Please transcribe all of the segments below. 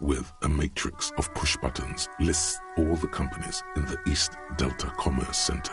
with a matrix of push buttons, lists all the companies in the East Delta Commerce Center.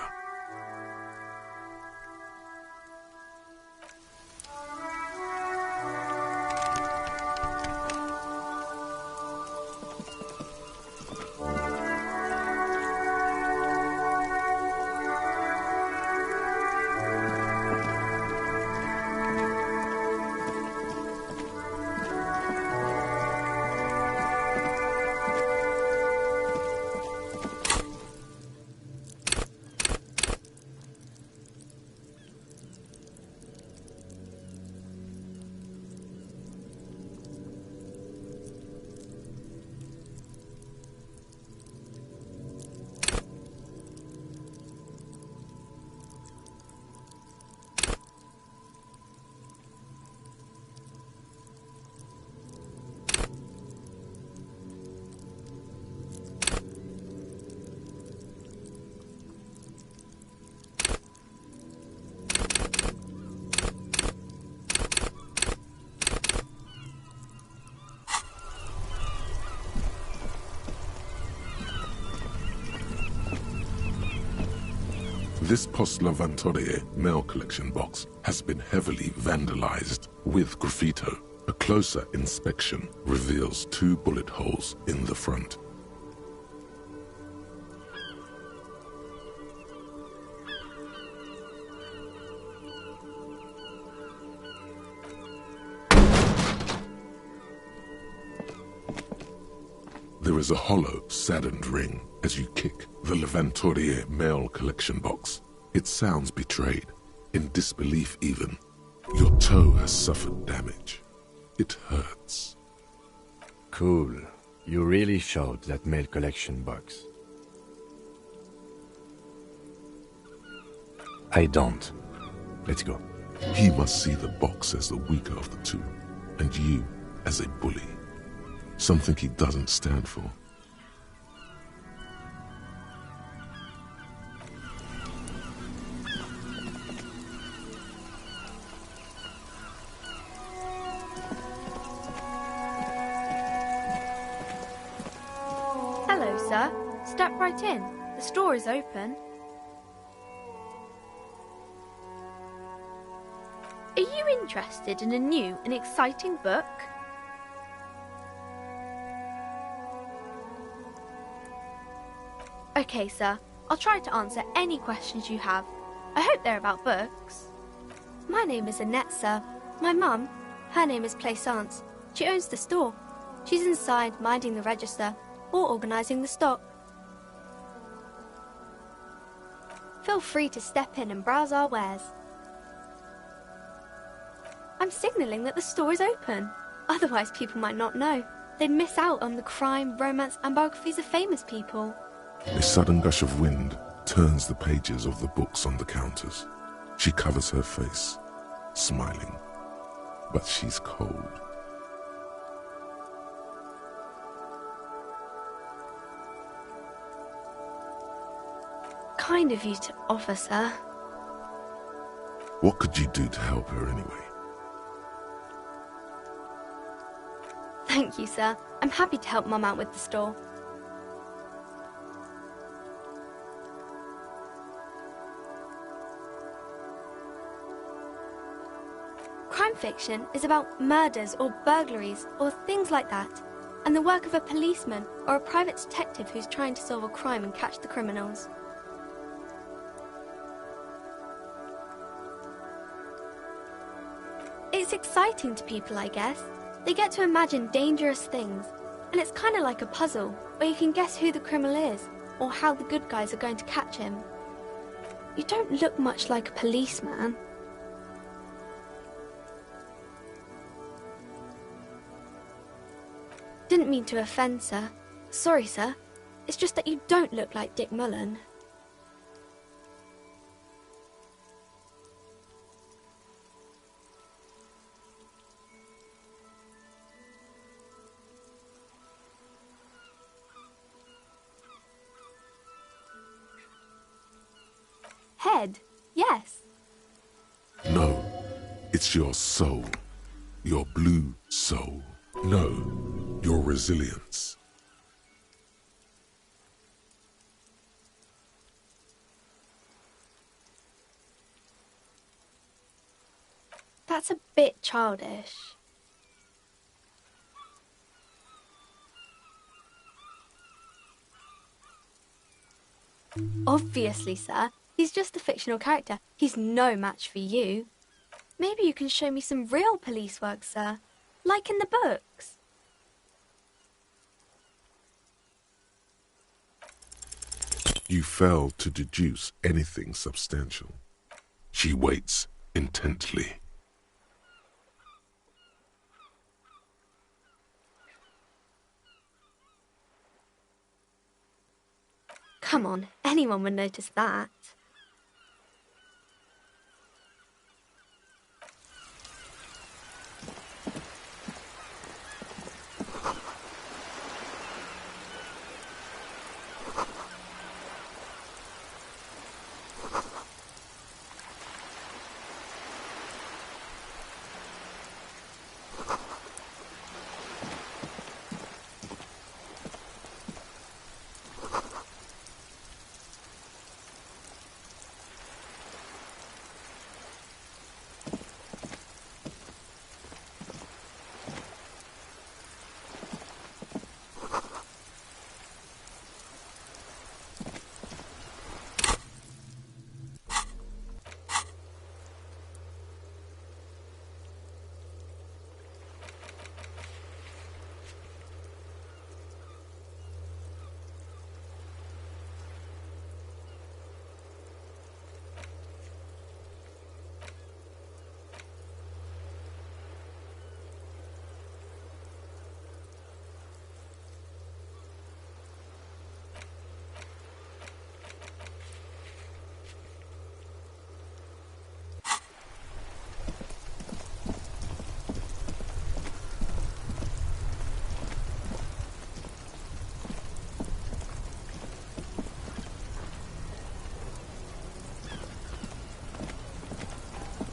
This Post-Lavantorie mail collection box has been heavily vandalized with graffito. A closer inspection reveals 2 bullet holes in the front. There is a hollow, saddened ring as you kick the Lavantorie mail collection box. It sounds betrayed, in disbelief even. Your toe has suffered damage. It hurts. Cool. You really showed that mail collection box. I don't. Let's go. He must see the box as the weaker of the two, and you as a bully. Something he doesn't stand for. Hello, sir. Step right in. The store is open. Are you interested in a new and exciting book? Okay, sir. I'll try to answer any questions you have. I hope they're about books. My name is Annette, sir. My mum, her name is Plaisance. She owns the store. She's inside minding the register or organising the stock. Feel free to step in and browse our wares. I'm signalling that the store is open. Otherwise people might not know. They'd miss out on the crime, romance and biographies of famous people. A sudden gush of wind turns the pages of the books on the counters. She covers her face, smiling, but she's cold. Kind of you to offer, sir. What could you do to help her anyway? Thank you, sir. I'm happy to help Mum out with the store. Crime fiction is about murders or burglaries or things like that, and the work of a policeman or a private detective who's trying to solve a crime and catch the criminals. It's exciting to people, I guess. They get to imagine dangerous things, and it's kind of like a puzzle, where you can guess who the criminal is, or how the good guys are going to catch him. You don't look much like a policeman. Didn't mean to offend, sir. Sorry, sir. It's just that you don't look like Dick Mullen. Head, yes. No, it's your soul. Your blue soul. No, your resilience. That's a bit childish. Obviously, sir. He's just a fictional character. He's no match for you. Maybe you can show me some real police work, sir. Like in the books. You fail to deduce anything substantial. She waits intently. Come on, anyone would notice that.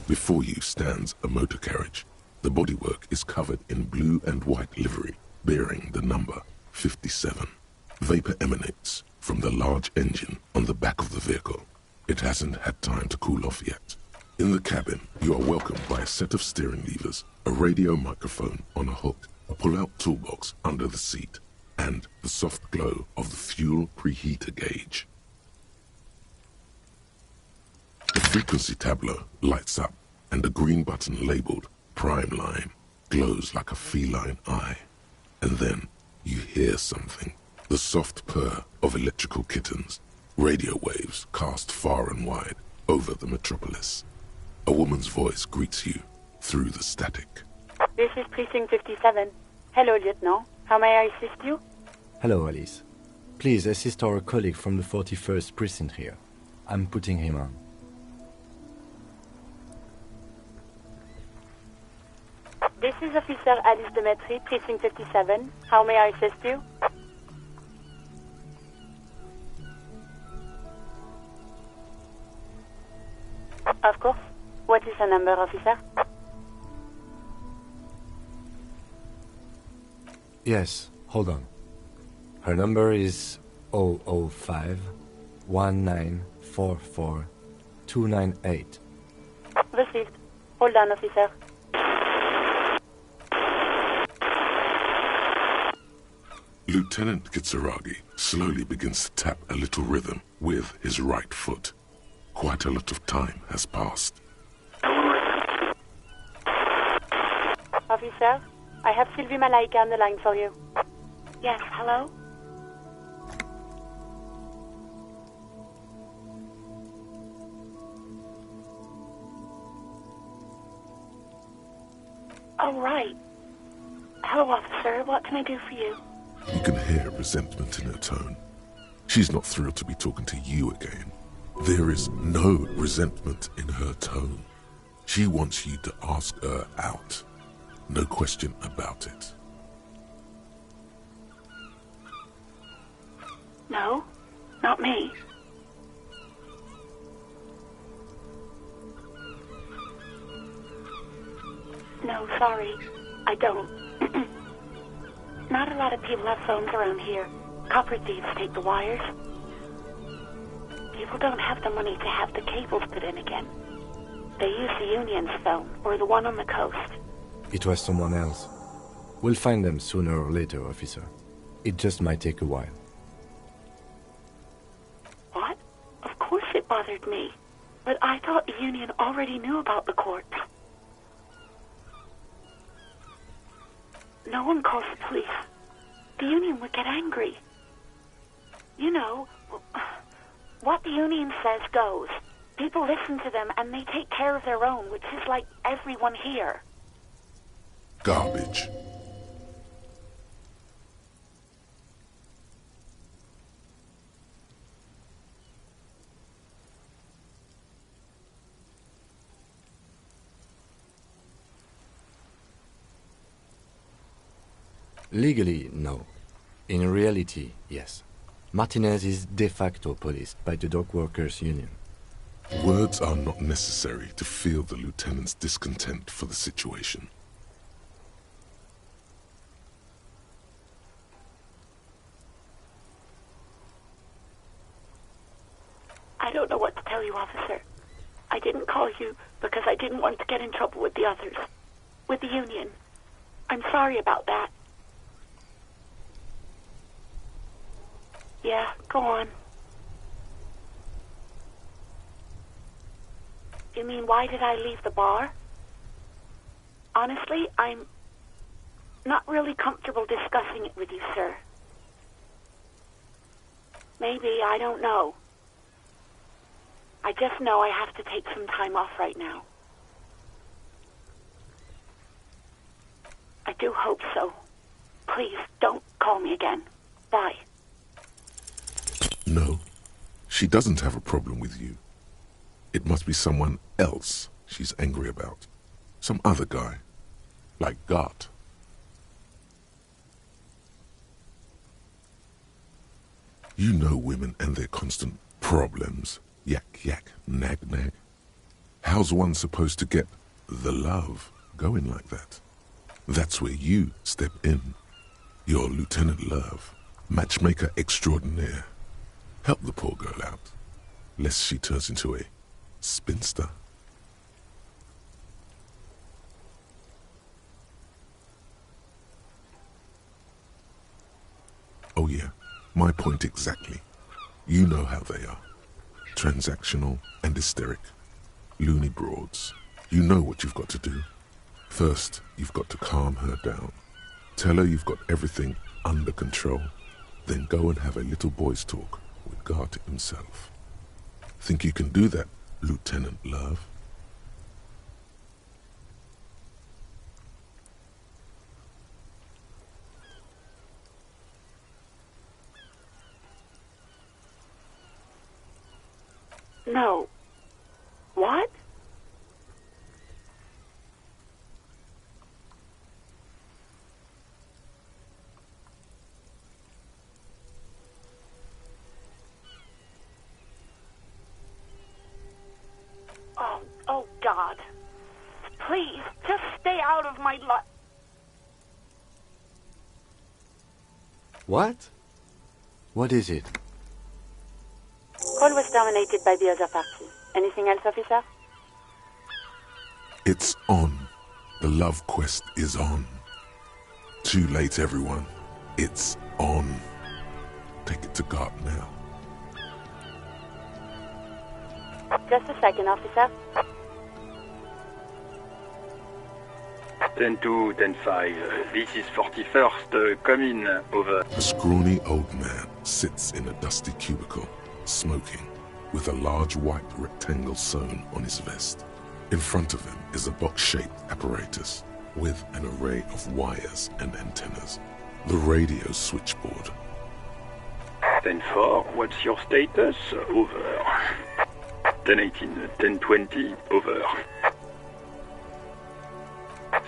Before you stands a motor carriage. The bodywork is covered in blue and white livery, bearing the number 57. Vapor emanates from the large engine on the back of the vehicle. It hasn't had time to cool off yet. In the cabin, you are welcomed by a set of steering levers, a radio microphone on a hook, a pull-out toolbox under the seat, and the soft glow of the fuel preheater gauge. The frequency tableau lights up, and a green button labeled Prime Line glows like a feline eye. And then you hear something. The soft purr of electrical kittens, radio waves cast far and wide over the metropolis. A woman's voice greets you through the static. This is Precinct 57. Hello, Lieutenant. How may I assist you? Hello, Alice. Please assist our colleague from the 41st Precinct here. I'm putting him on. This is Officer Alice Demetri, Precinct 57. How may I assist you? Of course. What is her number, officer? Yes, hold on. Her number is 005 1944 298. Received. Hold on, officer. Lieutenant Kitsuragi slowly begins to tap a little rhythm with his right foot. Quite a lot of time has passed. Officer, I have Sylvie Malaika on the line for you. Yes, hello? Oh, right. Hello, officer. What can I do for you? You can hear resentment in her tone. She's not thrilled to be talking to you again. There is no resentment in her tone. She wants you to ask her out. No question about it. No, not me. No, sorry. I don't. Not a lot of people have phones around here. Copper thieves take the wires. People don't have the money to have the cables put in again. They use the Union's phone, or the one on the coast. It was someone else. We'll find them sooner or later, officer. It just might take a while. What? Of course it bothered me. But I thought the Union already knew about the corpse. No one calls the police. The Union would get angry. You know, what the Union says goes. People listen to them and they take care of their own, which is like everyone here. Garbage. Legally, no. In reality, yes. Martinez is de facto policed by the dock workers' union. Words are not necessary to feel the lieutenant's discontent for the situation. I don't know what to tell you, officer. I didn't call you because I didn't want to get in trouble with the others. With the Union. I'm sorry about that. Yeah, go on. You mean, why did I leave the bar? Honestly, I'm not really comfortable discussing it with you, sir. Maybe, I don't know. I just know I have to take some time off right now. I do hope so. Please, don't call me again. Bye. No, she doesn't have a problem with you. It must be someone else she's angry about. Some other guy. Like Gart. You know women and their constant problems. Yak, yak, nag, nag. How's one supposed to get the love going like that? That's where you step in. You're Lieutenant Love, matchmaker extraordinaire. Help the poor girl out, lest she turns into a spinster. Oh yeah, my point exactly. You know how they are. Transactional and hysteric. Loony broads. You know what you've got to do. First, you've got to calm her down. Tell her you've got everything under control. Then go and have a little boys' talk with Gart himself. Think you can do that, Lieutenant Love? No. What? Oh, God. Please, just stay out of my life. What? What is it? Call was terminated by the other party. Anything else, officer? It's on. The love quest is on. Too late, everyone. It's on. Take it to Gart now. Just a second, officer. 10-2, 10-5. This is 41st. Come in. Over. A scrawny old man sits in a dusty cubicle, smoking, with a large white rectangle sewn on his vest. In front of him is a box-shaped apparatus with an array of wires and antennas. The radio switchboard. 10-4, what's your status? Over. 10-18, 10-20, over.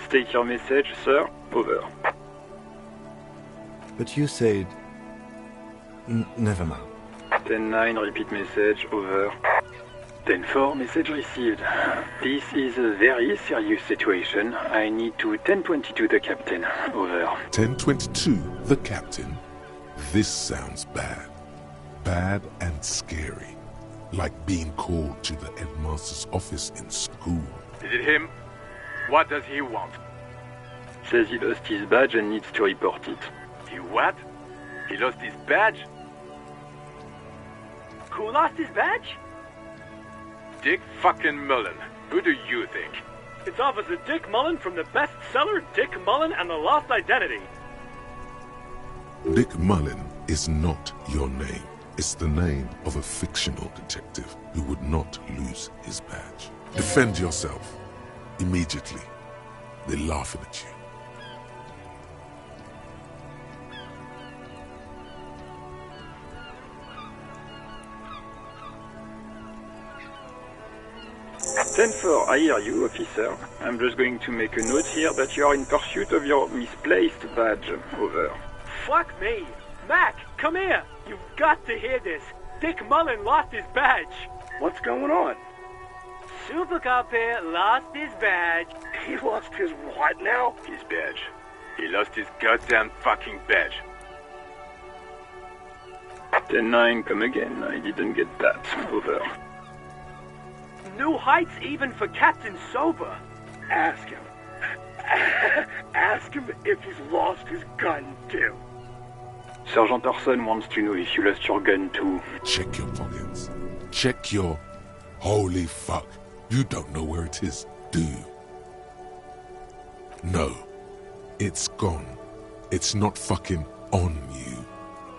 State your message, sir. Over. But you said... Never mind. 10-9, repeat message. Over. 10-4, message received. This is a very serious situation. I need to 1022 the captain. Over. 1022, the captain. This sounds bad. Bad and scary. Like being called to the headmaster's office in school. Is it him? What does he want? Says he lost his badge and needs to report it. He what? He lost his badge? Who lost his badge? Dick fucking Mullen. Who do you think? It's Officer Dick Mullen from the bestseller Dick Mullen and the Lost Identity. Dick Mullen is not your name. It's the name of a fictional detective who would not lose his badge. Defend yourself. Immediately. They're laughing at you. "10-4, I hear you, officer. I'm just going to make a note here that you are in pursuit of your misplaced badge. Over." Fuck me. Mac, come here. You've got to hear this. Dick Mullen lost his badge. What's going on? Super Cop here lost his badge. He lost his what now? His badge. He lost his goddamn fucking badge. 10-9, come again. I didn't get that. Over. New heights even for Captain Sober. Ask him. Ask him if he's lost his gun, too. Sergeant Orson wants to know if you lost your gun too. Check your pockets. Check your... Holy fuck. You don't know where it is, do you? No. It's gone. It's not fucking on you.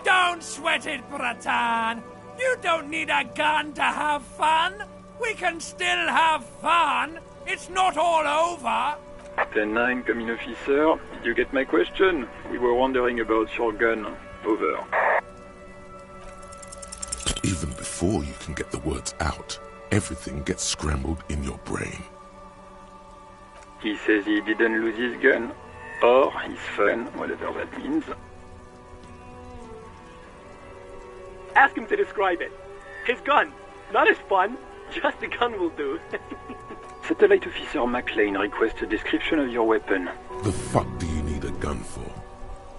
Don't sweat it, Bratan. You don't need a gun to have fun. We can still have fun. It's not all over. 10-9, come in, officer. Did you get my question? We were wondering about your gun. Over. Even before you can get the words out, everything gets scrambled in your brain. He says he didn't lose his gun. Or his fun, whatever that means. Ask him to describe it. His gun. Not his fun. Just the gun will do. Satellite Officer McLean requests a description of your weapon. The fuck do you need a gun for?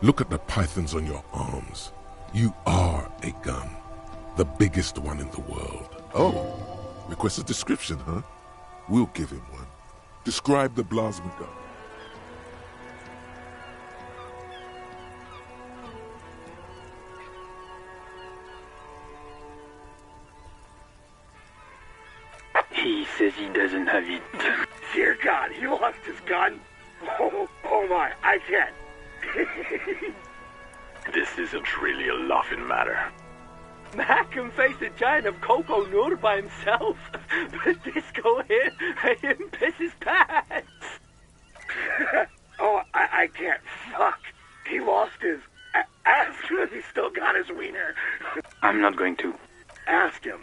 Look at the pythons on your arms. You are a gun. The biggest one in the world. Oh, request a description, huh? We'll give him one. Describe the plasma gun. He says he doesn't have it. Dear God, he lost his gun? Oh my, I can't. This isn't really a laughing matter. Mac can face a giant of Coco Noodle by himself. But Disco here made him piss his pants. Oh, I can't. Fuck. He lost his... Ask him if he's still got his wiener. I'm not going to. Ask him.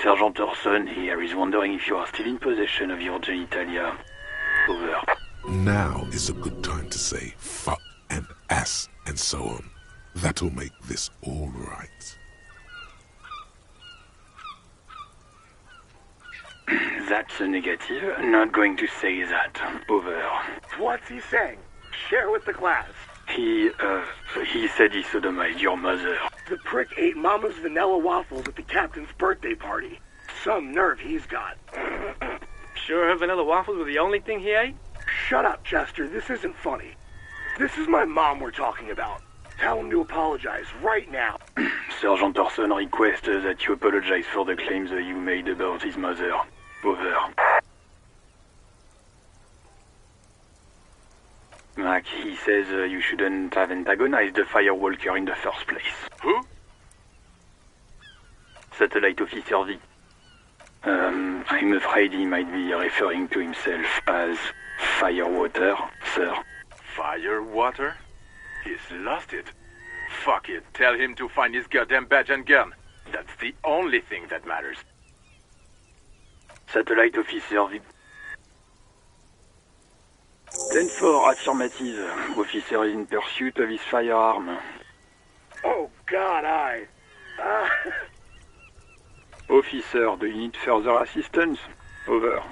Sergeant Orson here is wondering if you are still in possession of your genitalia. Over. Now is a good time to say fuck and ass and so on. That'll make this all right. That's a negative. Not going to say that. Over. What's he saying? Share with the class. He said he sodomized your mother. The prick ate Mama's vanilla waffles at the captain's birthday party. Some nerve he's got. Sure her vanilla waffles were the only thing he ate? Shut up, Chester. This isn't funny. This is my mom we're talking about. Tell him to apologize right now. Sergeant Orson requests that you apologize for the claims you made about his mother. Over. Mac, he says you shouldn't have antagonized the Firewalker in the first place. Who? Satellite Officer V. I'm afraid he might be referring to himself as Firewater, sir. Firewater? He's lost it. Fuck it. Tell him to find his goddamn badge and gun. That's the only thing that matters. Satellite Officer V. 10-4, affirmative. Officer is in pursuit of his firearm. Oh, God, Officer, do you need further assistance? Over.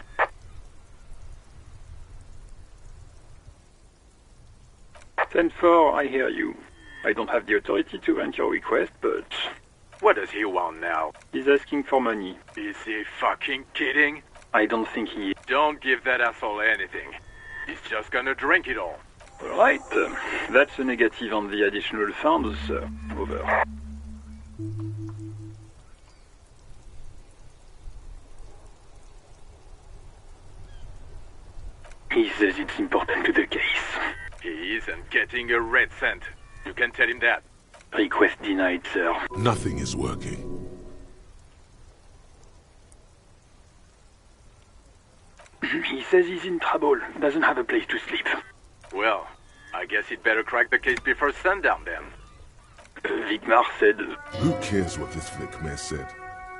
Ten 4, I hear you. I don't have the authority to grant your request, but... What does he want now? He's asking for money. Is he fucking kidding? I don't think he... Don't give that asshole anything. He's just gonna drink it all. Alright, that's a negative on the additional funds, sir. Over. He says it's important to the case. He isn't getting a red cent. You can tell him that. Request denied, sir. Nothing is working. He says he's in trouble. Doesn't have a place to sleep. Well, I guess he'd better crack the case before sundown then. Vigmar said... Who cares what this flick mayor said?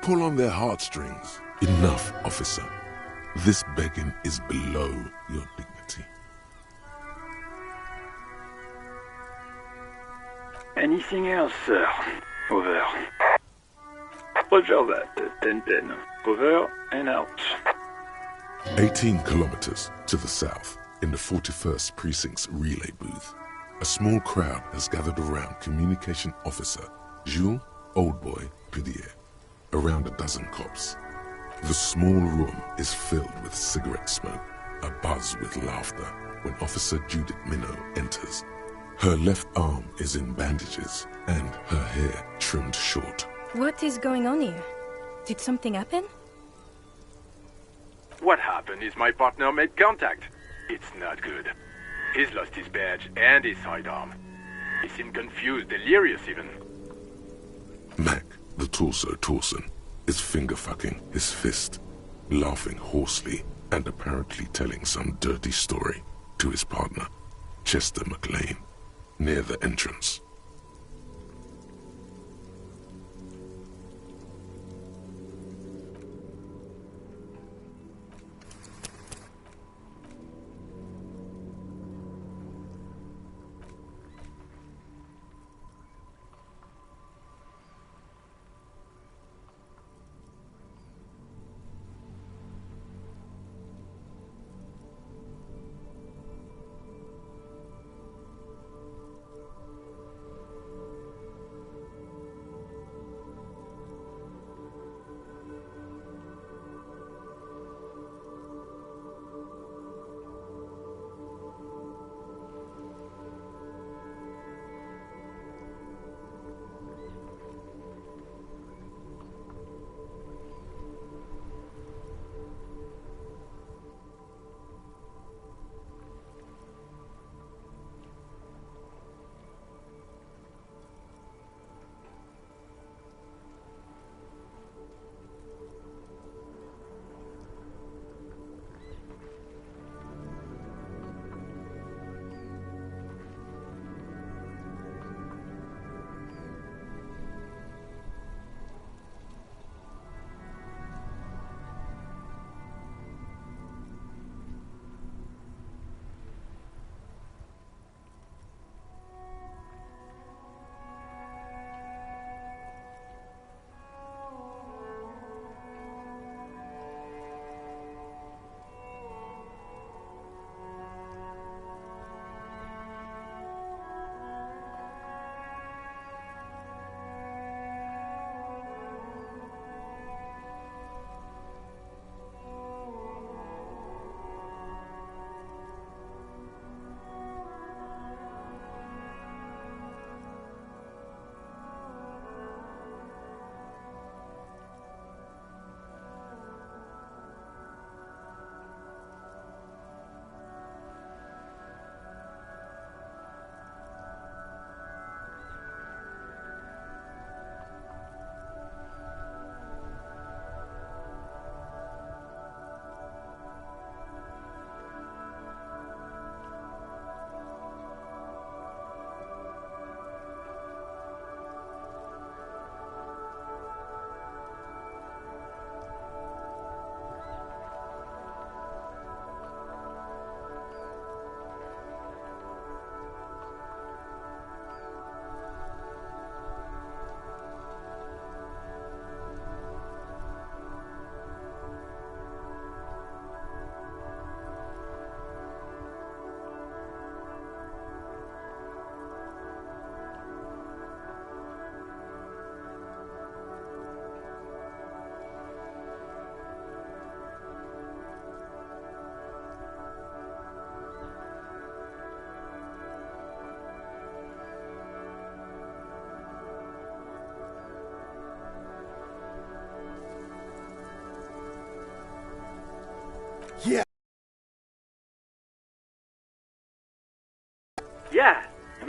Pull on their heartstrings. Enough, officer. This begging is below your dignity. Anything else, sir? Over. Roger that. 10-10. Over and out. 18 kilometers to the south, in the 41st Precinct's relay booth, a small crowd has gathered around Communication Officer Jules Oldboy Pidier, around a dozen cops. The small room is filled with cigarette smoke, abuzz with laughter, when Officer Judith Minot enters. Her left arm is in bandages, and her hair trimmed short. What is going on here? Did something happen? What happened is my partner made contact. It's not good. He's lost his badge and his sidearm. He seemed confused, delirious even. Mac, the torso Torson, is finger-fucking his fist, laughing hoarsely and apparently telling some dirty story to his partner, Chester McLean, near the entrance.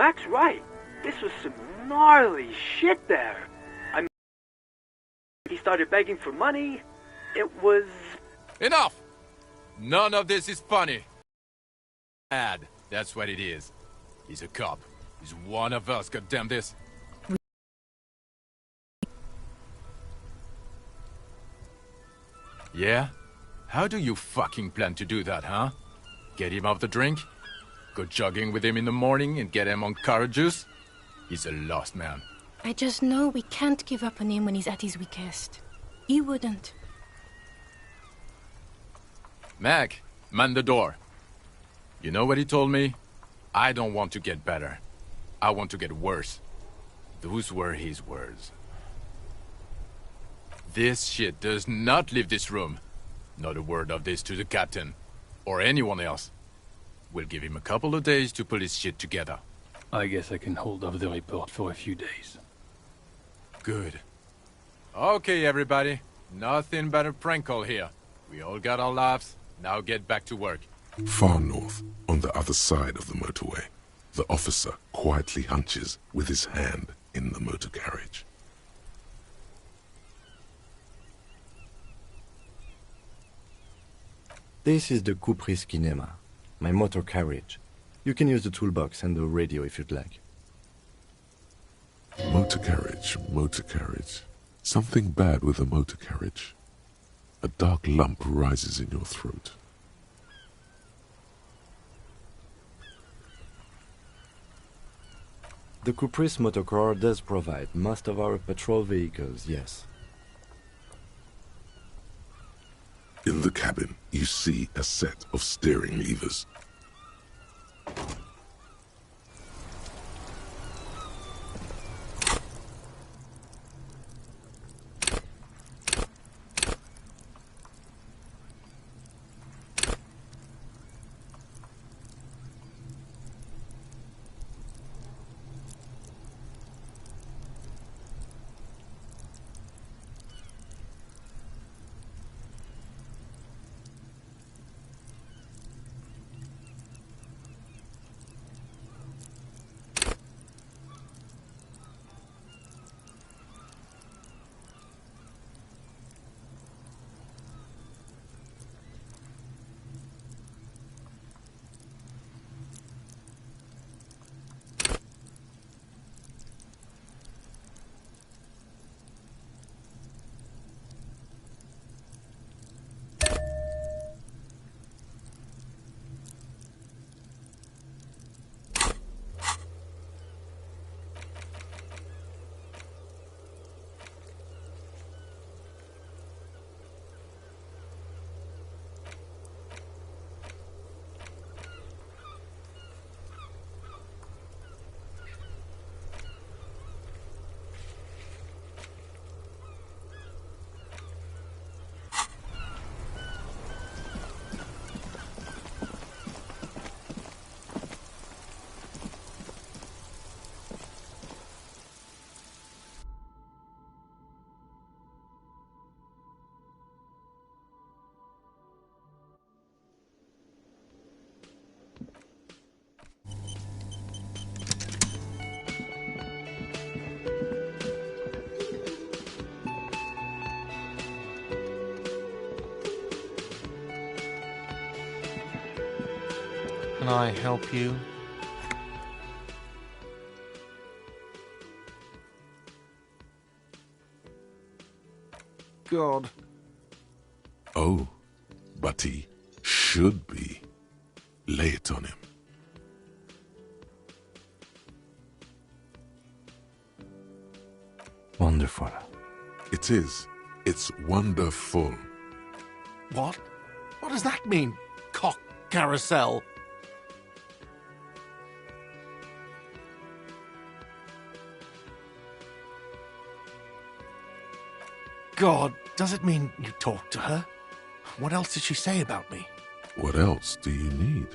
Mac's right. This was some gnarly shit there. I mean, he started begging for money. It was... Enough! None of this is funny. Bad, that's what it is. He's a cop. He's one of us, goddamn this. Yeah? How do you fucking plan to do that, huh? Get him off the drink? Go jogging with him in the morning and get him on carrot juice? He's a lost man. I just know we can't give up on him when he's at his weakest. You wouldn't. Mac, man the door. You know what he told me? I don't want to get better. I want to get worse. Those were his words. This shit does not leave this room. Not a word of this to the captain. Or anyone else. We'll give him a couple of days to pull his shit together. I guess I can hold off the report for a few days. Good. Okay, everybody. Nothing but a prank call here. We all got our laughs. Now get back to work. Far north, on the other side of the motorway, the officer quietly hunches with his hand in the motor carriage. This is the Coupe Cinema, my motor carriage. You can use the toolbox and the radio if you'd like. Motor carriage, motor carriage. Something bad with a motor carriage. A dark lump rises in your throat. The Caprice motorcar does provide most of our patrol vehicles, yes. In the cabin, you see a set of steering levers. Can I help you? God. Oh, but he should be. Lay it on him. Wonderful. It is. It's wonderful. What? What does that mean? Cock carousel? God, does it mean you talked to her? What else did she say about me? What else do you need?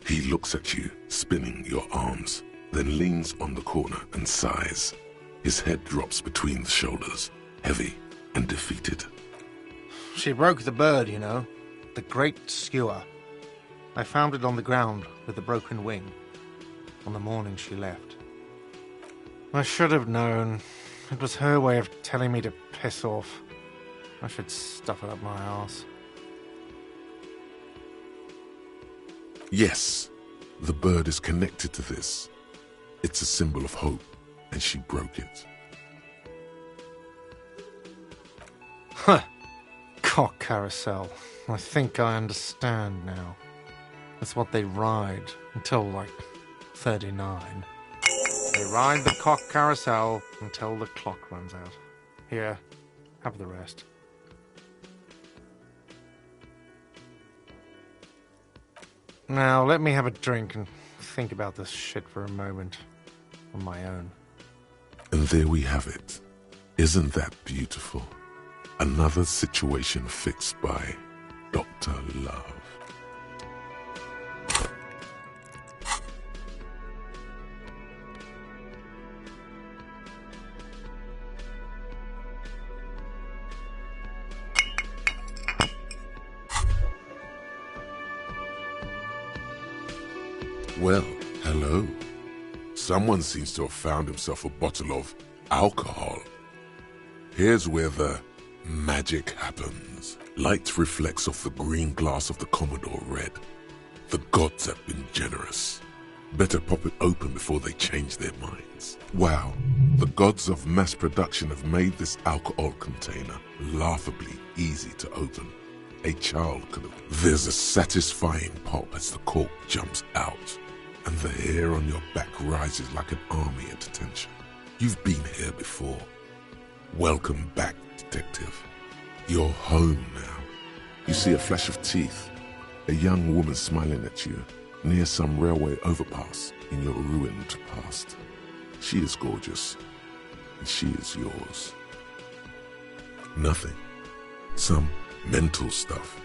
He looks at you, spinning your arms, then leans on the corner and sighs. His head drops between the shoulders, heavy and defeated. She broke the bird, you know. The great skewer. I found it on the ground with the broken wing on the morning she left. I should have known. It was her way of telling me to piss off. I should stuff it up my arse. Yes, the bird is connected to this. It's a symbol of hope, and she broke it. Huh. Cock carousel. I think I understand now. That's what they ride until, like, 39. They ride the cock carousel until the clock runs out. Here, have the rest. Now, let me have a drink and think about this shit for a moment. On my own. And there we have it. Isn't that beautiful? Another situation fixed by Dr. Love. Well, hello. Someone seems to have found himself a bottle of alcohol. Here's where the magic happens. Light reflects off the green glass of the Commodore Red. The gods have been generous. Better pop it open before they change their minds. Wow, the gods of mass production have made this alcohol container laughably easy to open. A child could have. There's a satisfying pop as the cork jumps out, and the hair on your back rises like an army at attention. You've been here before. Welcome back, detective. You're home now. You see a flash of teeth, a young woman smiling at you near some railway overpass in your ruined past. She is gorgeous, and she is yours. Nothing. Some mental stuff.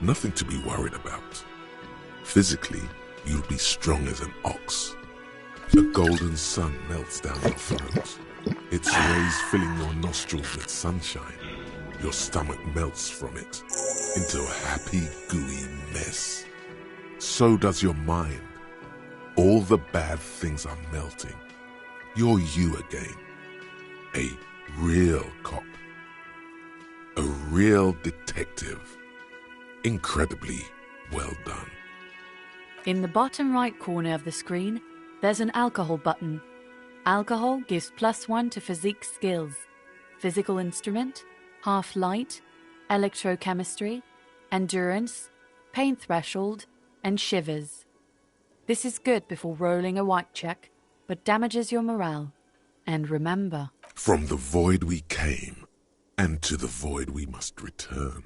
Nothing to be worried about. Physically, you'll be strong as an ox. The golden sun melts down your throat. Its rays filling your nostrils with sunshine. Your stomach melts from it into a happy, gooey mess. So does your mind. All the bad things are melting. You're you again. A real cop. A real detective. Incredibly well done. In the bottom right corner of the screen, there's an alcohol button. Alcohol gives +1 to physique skills. Physical instrument, half light, electrochemistry, endurance, pain threshold, and shivers. This is good before rolling a white check, but damages your morale. And remember, from the void we came, and to the void we must return.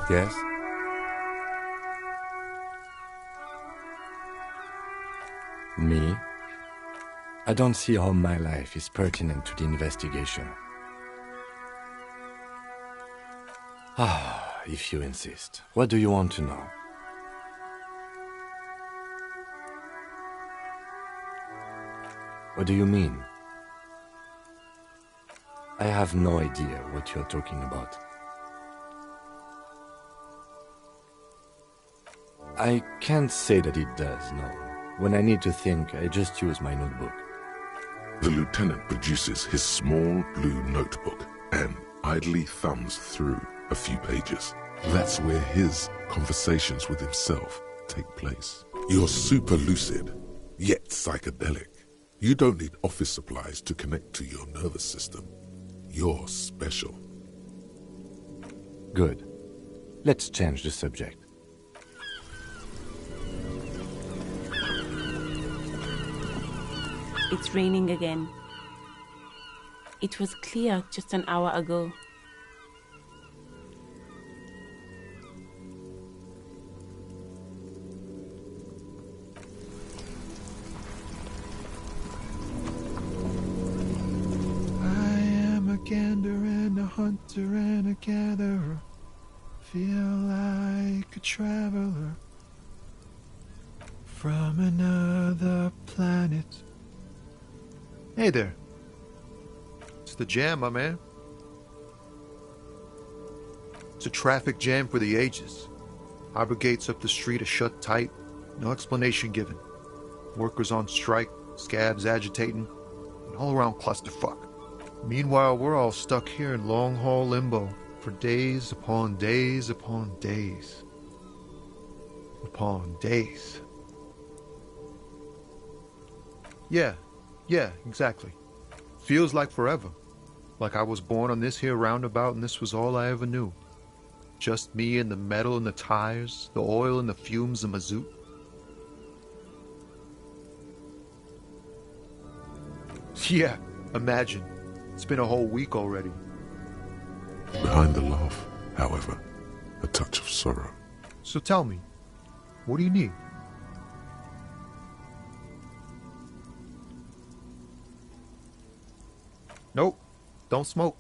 Yes? Me? I don't see how my life is pertinent to the investigation. Ah, if you insist. What do you want to know? What do you mean? I have no idea what you're talking about. I can't say that it does, no. When I need to think, I just use my notebook. The lieutenant produces his small blue notebook and idly thumbs through a few pages. That's where his conversations with himself take place. You're super lucid, yet psychedelic. You don't need office supplies to connect to your nervous system. You're special. Good. Let's change the subject. It's raining again. It was clear just an hour ago. I am a gander and a hunter and a gatherer. Feel like a traveler from another planet. Hey there. It's the jam, my man. It's a traffic jam for the ages. Harbor gates up the street are shut tight. No explanation given. Workers on strike, scabs agitating, an all-around clusterfuck. Meanwhile, we're all stuck here in long-haul limbo for days upon days upon days. Upon days. Yeah, exactly. Feels like forever. Like I was born on this here roundabout and this was all I ever knew. Just me and the metal and the tires, the oil and the fumes of mazout. Yeah, imagine. It's been a whole week already. Behind the laugh, however, a touch of sorrow. So tell me, what do you need? Nope, don't smoke.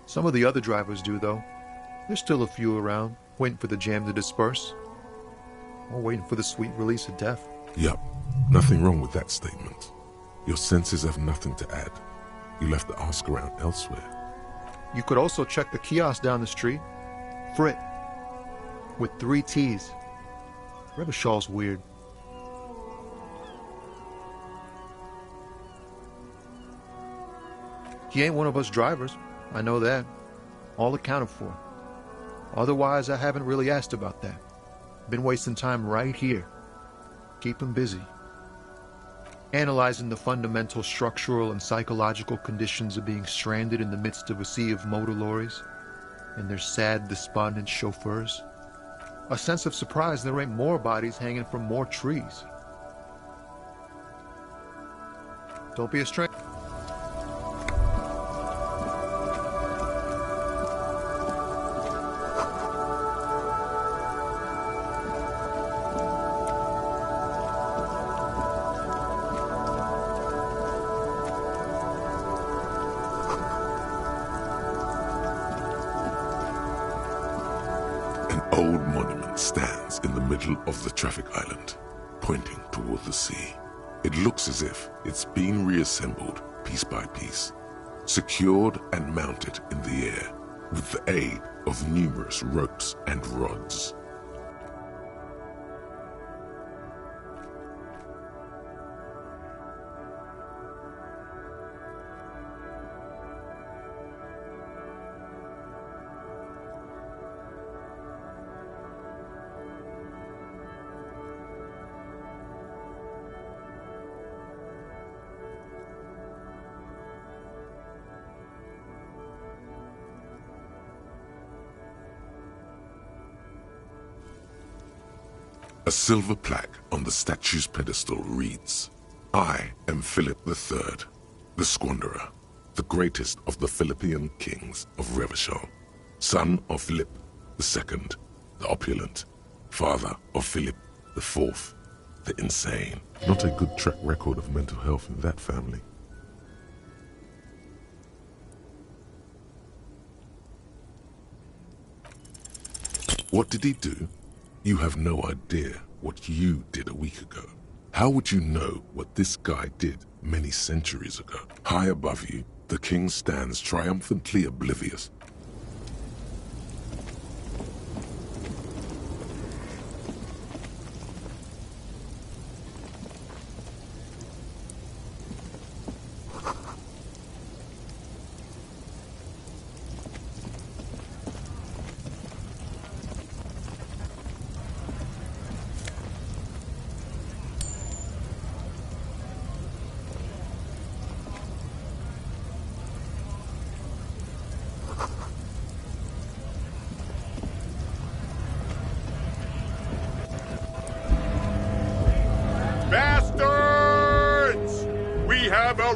Some of the other drivers do, though. There's still a few around, waiting for the jam to disperse. Or waiting for the sweet release of death. Yup, nothing wrong with that statement. Your senses have nothing to add. You left the ask around elsewhere. You could also check the kiosk down the street. Frit. With 3 T's. Revachol's weird. He ain't one of us drivers. I know that. All accounted for. Otherwise, I haven't really asked about that. Been wasting time right here. Keep him busy. Analyzing the fundamental structural and psychological conditions of being stranded in the midst of a sea of motor lorries and their sad, despondent chauffeurs. A sense of surprise there ain't more bodies hanging from more trees. Don't be a stranger. Old monument stands in the middle of the traffic island, pointing toward the sea. It looks as if it's been reassembled piece by piece, secured and mounted in the air with the aid of numerous ropes and rods. A silver plaque on the statue's pedestal reads, "I am Philip III, the Squanderer, the greatest of the Philippian kings of Revachol, son of Philip II, the opulent, father of Philip IV, the insane." Not a good track record of mental health in that family. What did he do? You have no idea what you did a week ago. How would you know what this guy did many centuries ago? High above you, the king stands triumphantly oblivious.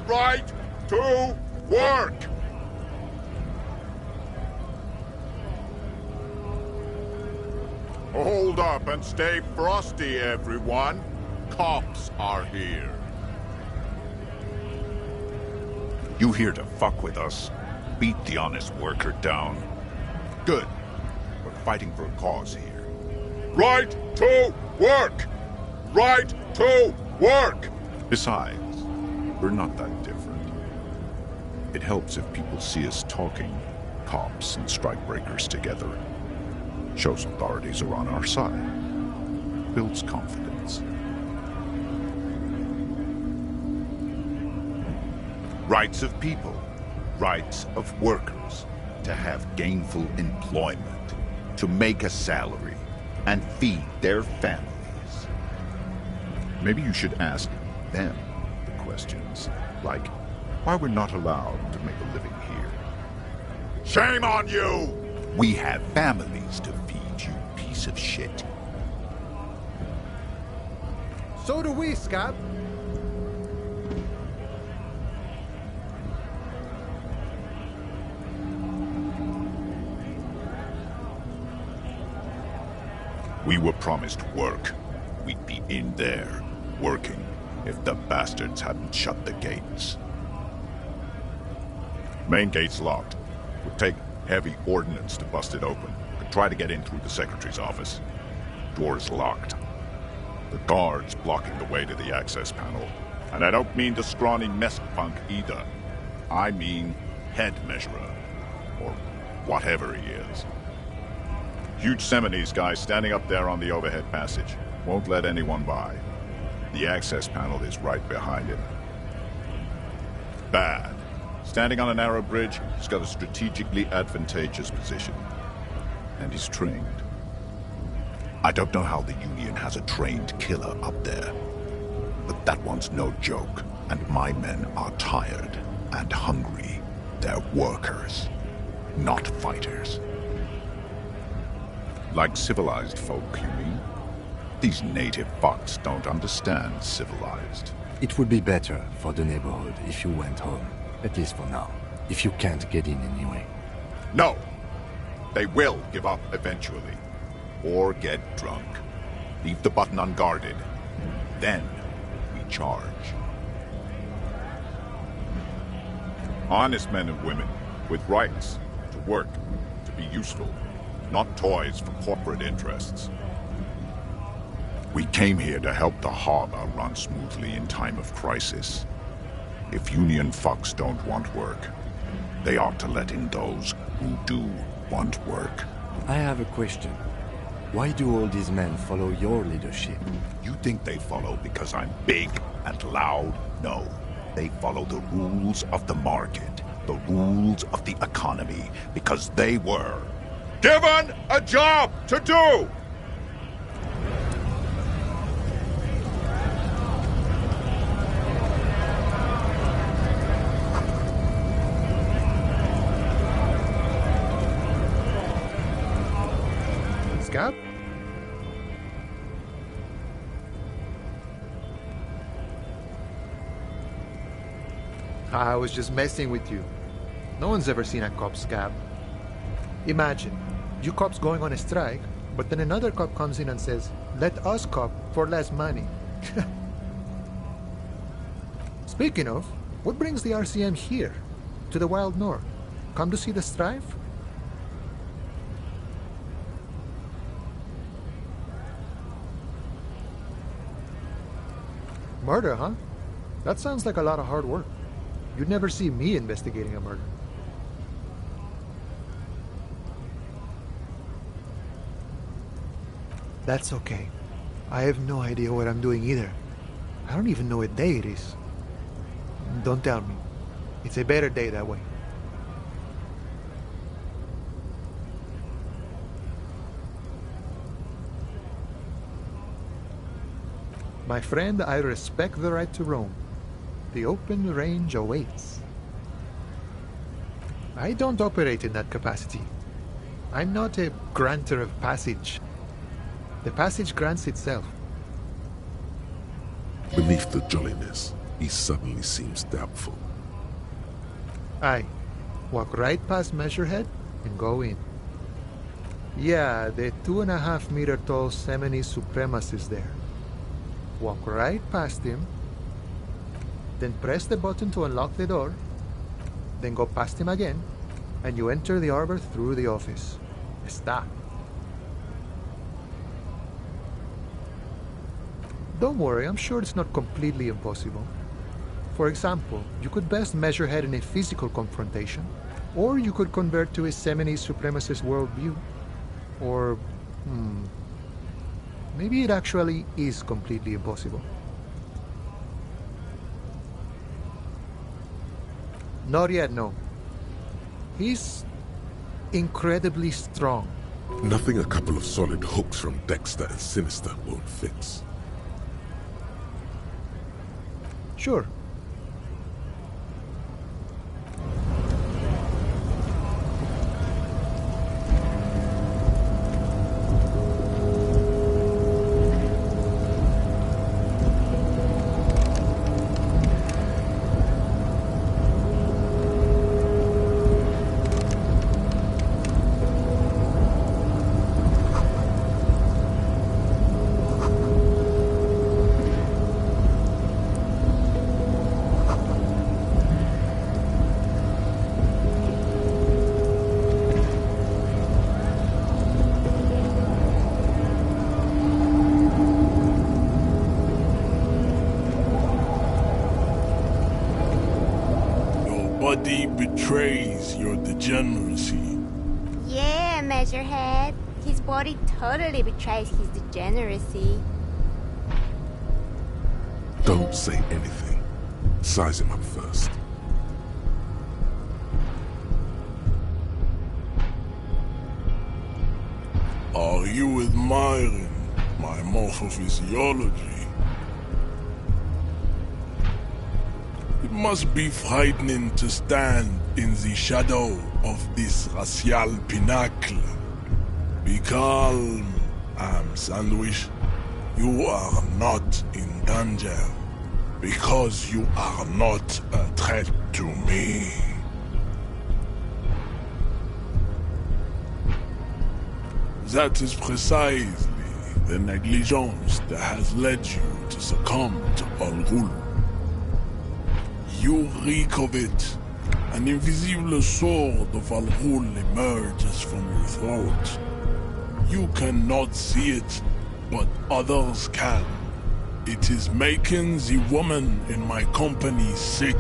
right to work! Hold up and stay frosty, everyone. Cops are here. You here to fuck with us? Beat the honest worker down. Good. We're fighting for a cause here. Right to work! Right to work! Besides, we're not that different. It helps if people see us talking, cops and strikebreakers together. Shows authorities are on our side. Builds confidence. Rights of people. Rights of workers. To have gainful employment. To make a salary. And feed their families. Maybe you should ask them the questions. Like, why we're not allowed to make a living here. Shame on you! We have families to feed, you piece of shit. So do we, Scab. We were promised work. We'd be in there, working, if the bastards hadn't shut the gates. Main gate's locked. Would take heavy ordnance to bust it open. Could try to get in through the secretary's office. Door's locked. The guard's blocking the way to the access panel. And I don't mean the scrawny mess punk either. I mean head measurer. Or whatever he is. Huge Seminese guy standing up there on the overhead passage. Won't let anyone by. The access panel is right behind him. Bad. Standing on a narrow bridge, he's got a strategically advantageous position. And he's trained. I don't know how the Union has a trained killer up there. But that one's no joke. And my men are tired and hungry. They're workers, not fighters. Like civilized folk, you mean? These native fucks don't understand civilized. It would be better for the neighborhood if you went home. At least for now. If you can't get in anyway. No! They will give up eventually. Or get drunk. Leave the button unguarded. Then we charge. Honest men and women with rights to work, to be useful. Not toys for corporate interests. We came here to help the harbor run smoothly in time of crisis. If Union fucks don't want work, they ought to let in those who do want work. I have a question. Why do all these men follow your leadership? You think they follow because I'm big and loud? No. They follow the rules of the market, the rules of the economy, because they were given a job to do! Scab? I was just messing with you. No one's ever seen a cop scab. Imagine, you cops going on a strike, but then another cop comes in and says, let us cop for less money. Speaking of, what brings the RCM here, to the Wild North? Come to see the strife? Murder, huh? That sounds like a lot of hard work. You'd never see me investigating a murder. That's okay. I have no idea what I'm doing either. I don't even know what day it is. Don't tell me. It's a better day that way. My friend, I respect the right to roam. The open range awaits. I don't operate in that capacity. I'm not a granter of passage. The passage grants itself. Beneath the jolliness He suddenly seems doubtful. Aye. Walk right past Measurehead and go in. Yeah, the 2.5-meter tall Semini Supremus is there. Walk right past him, then press the button to unlock the door, then go past him again, and you enter the arbor through the office. Está. Don't worry, I'm sure it's not completely impossible. For example, you could best Measurehead in a physical confrontation, or you could convert to a Semini Supremacist worldview. Or, maybe it actually is completely impossible. Not yet, no. He's incredibly strong. Nothing a couple of solid hooks from Dexter and Sinister won't fix. Sure. Body betrays your degeneracy. Yeah, Measurehead. His body totally betrays his degeneracy. Don't say anything. Size him up first. Are you admiring my morphophysiology? It must be frightening to stand in the shadow of this racial pinnacle. Be calm, Sandwich. You are not in danger, because you are not a threat to me. That is precisely the negligence that has led you to succumb to Al Ghul. You reek of it. An invisible sword of Al Ghul emerges from your throat. You cannot see it, but others can. It is making the woman in my company sick.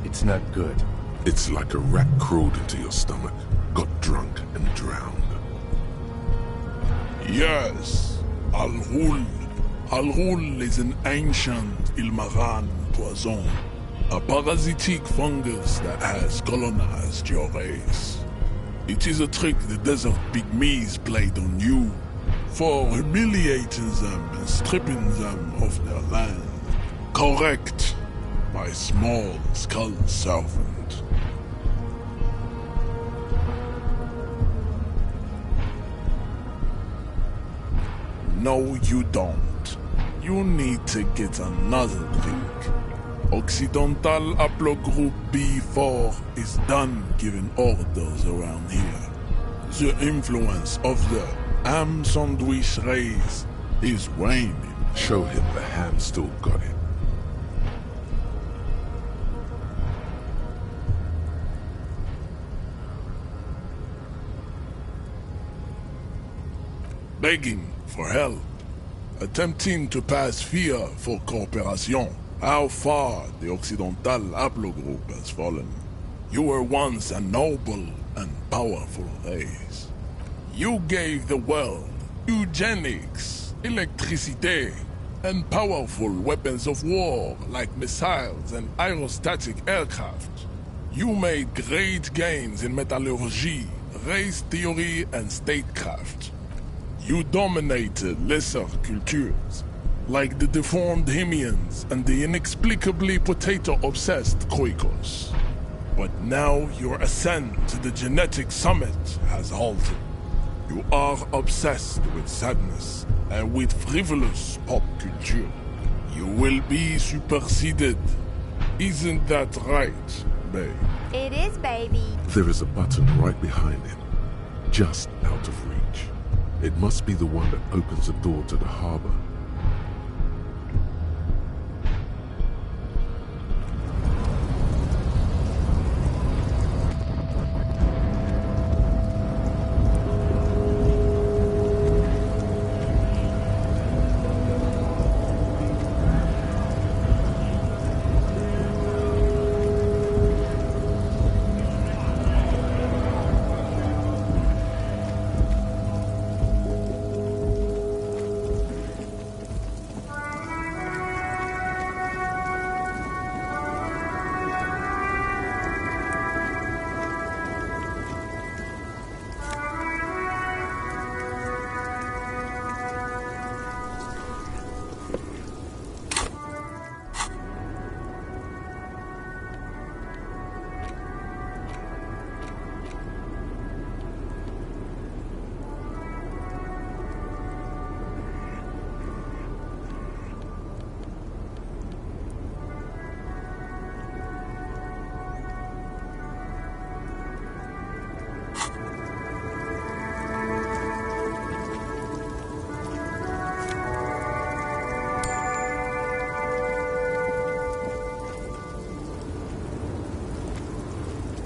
It's not good. It's like a rat crawled into your stomach, got drunk and drowned. Yes, Al Ghul. Al Ghul is an ancient Ilmaran poison, a parasitic fungus that has colonized your race. It is a trick the desert pygmies played on you, for humiliating them and stripping them of their land. Correct, my small skull servant. No, you don't. You need to get another drink. Occidental Haplogroup B4 is done giving orders around here. The influence of the ham sandwich race is waning. Show him the ham still got it. Begging for help. Attempting to pass fear for cooperation. How far the Occidental Haplogroup has fallen. You were once a noble and powerful race. You gave the world eugenics, electricity, and powerful weapons of war like missiles and aerostatic aircraft. You made great gains in metallurgy, race theory, and statecraft. You dominated lesser cultures, like the deformed Hemians and the inexplicably potato-obsessed Kroikos. But now your ascent to the genetic summit has halted. You are obsessed with sadness and with frivolous pop culture. You will be superseded. Isn't that right, babe? It is, baby. There is a button right behind him, just out of reach. It must be the one that opens the door to the harbor.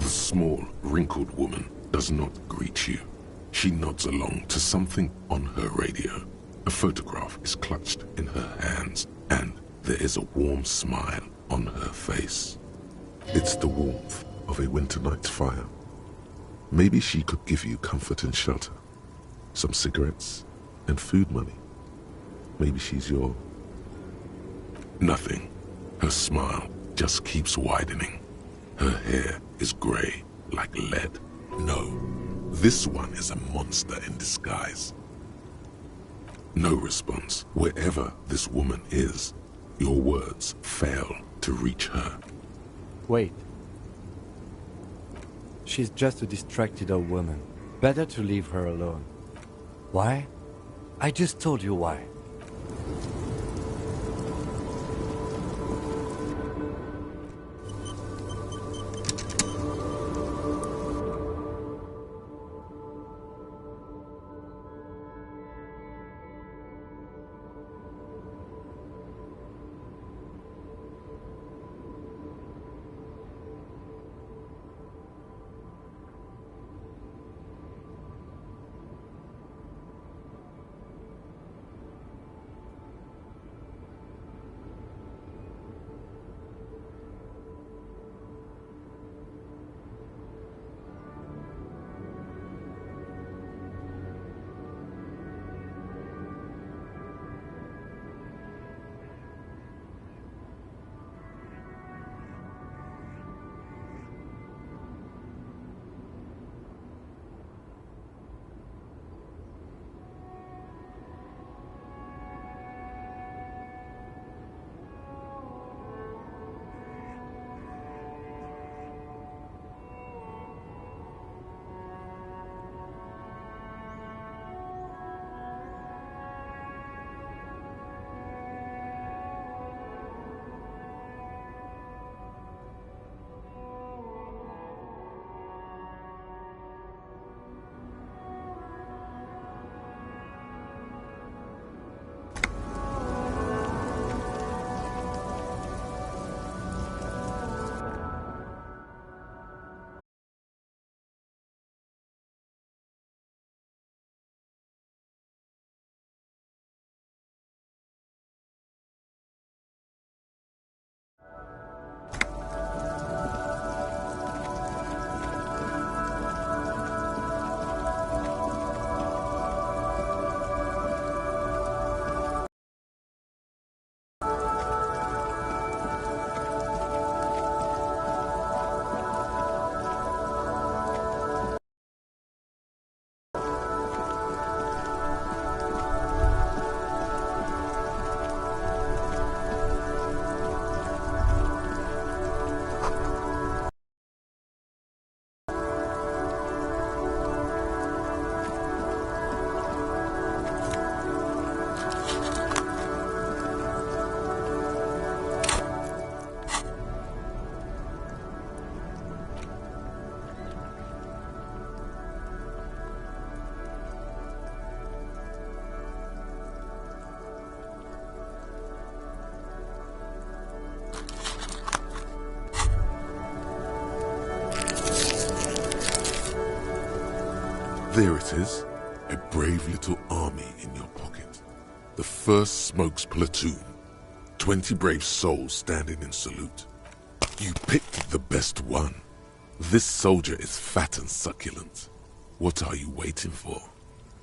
The small, wrinkled woman does not greet you. She nods along to something on her radio. A photograph is clutched in her hands, and there is a warm smile on her face. It's the warmth of a winter night's fire. Maybe she could give you comfort and shelter, some cigarettes and food money. Maybe she's your... Nothing. Her smile just keeps widening. Her hair is gray like lead. No, this one is a monster in disguise. No response. Wherever this woman is, your words fail to reach her. Wait. She's just a distracted old woman. Better to leave her alone. Why? I just told you why. There it is, a brave little army in your pocket. The 1st Smokes Platoon. 20 brave souls standing in salute. You picked the best one. This soldier is fat and succulent. What are you waiting for?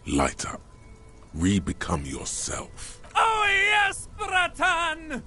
Light up. Re-become yourself. Oh yes, Bratan!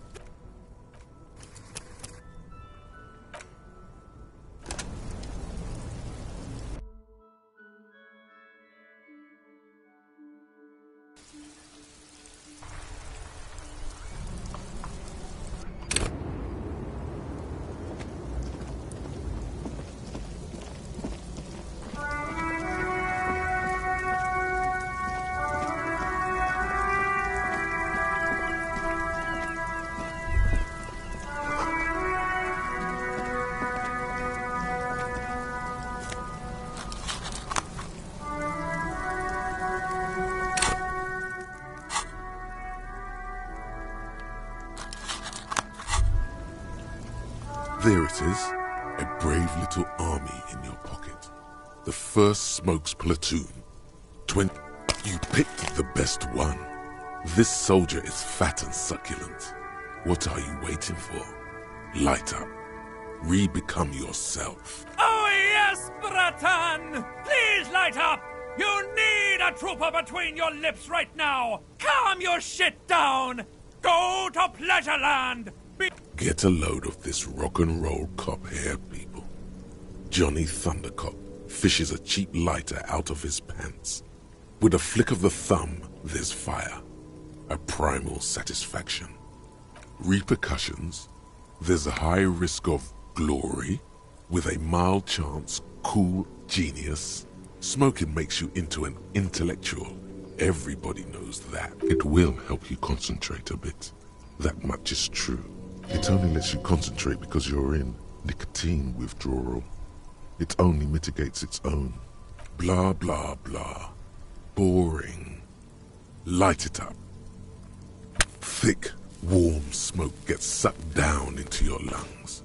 There it is, a brave little army in your pocket. The 1st Smokes Platoon. 20. You picked the best one. This soldier is fat and succulent. What are you waiting for? Light up. Re-become yourself. Oh yes, Bratan! Please light up! You need a trooper between your lips right now! Calm your shit down! Go to Pleasureland! Get a load of this rock and roll cop here, people. Johnny Thundercop fishes a cheap lighter out of his pants. With a flick of the thumb, there's fire. A primal satisfaction. Repercussions, there's a high risk of glory. With a mild chance, cool genius. Smoking makes you into an intellectual. Everybody knows that. It will help you concentrate a bit. That much is true. It only lets you concentrate because you're in nicotine withdrawal. It only mitigates its own. Blah, blah, blah. Boring. Light it up. Thick, warm smoke gets sucked down into your lungs.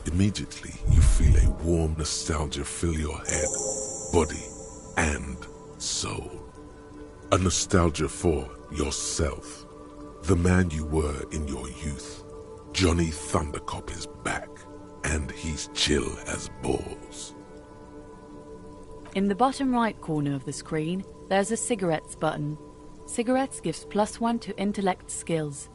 Immediately, you feel a warm nostalgia fill your head, body, and soul. A nostalgia for yourself. The man you were in your youth. Johnny Thundercop is back, and he's chill as balls. In the bottom right corner of the screen, there's a cigarettes button. Cigarettes gives +1 to intellect skills.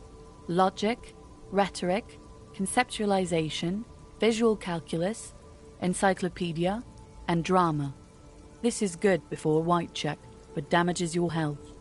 Logic, rhetoric, conceptualization, visual calculus, encyclopedia, and drama. This is good before a white check, but damages your health.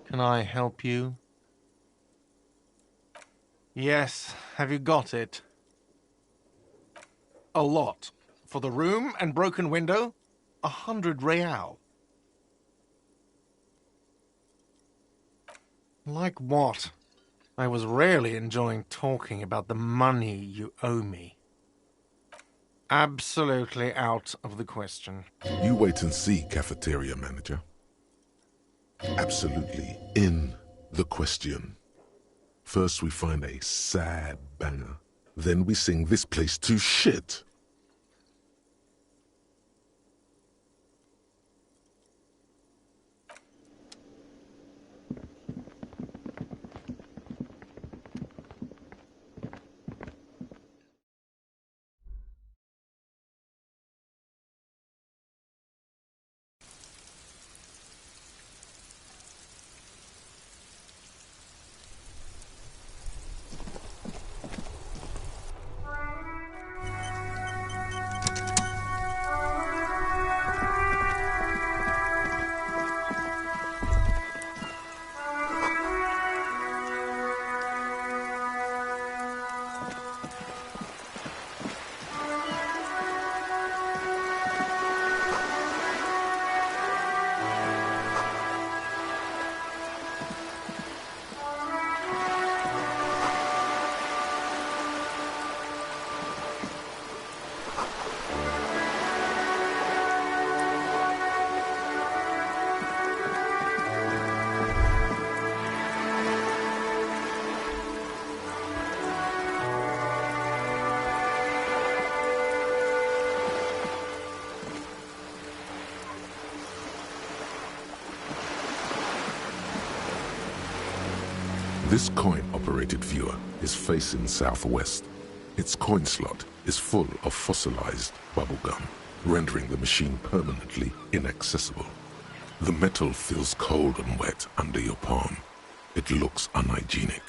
Can I help you? Yes, have you got it? A lot. For the room and broken window, 100 real. Like what? I was really enjoying talking about the money you owe me. Absolutely out of the question. You wait and see, cafeteria manager. Absolutely in the question. First we find a sad banger. Then we sing this place to shit. This coin-operated viewer is facing southwest. Its coin slot is full of fossilized bubblegum, rendering the machine permanently inaccessible. The metal feels cold and wet under your palm. It looks unhygienic.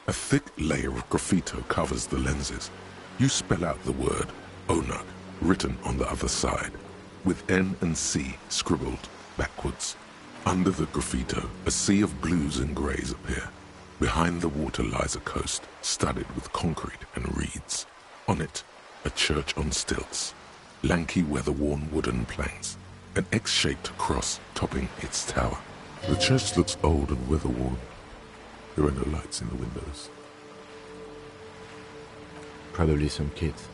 A thick layer of graffito covers the lenses. You spell out the word Onuk written on the other side, with N and C scribbled backwards. Under the graffito, a sea of blues and greys appear. Behind the water lies a coast studded with concrete and reeds. On it, a church on stilts, lanky weather-worn wooden planks, an X-shaped cross topping its tower. The church looks old and weather-worn. There are no lights in the windows. Probably some kids.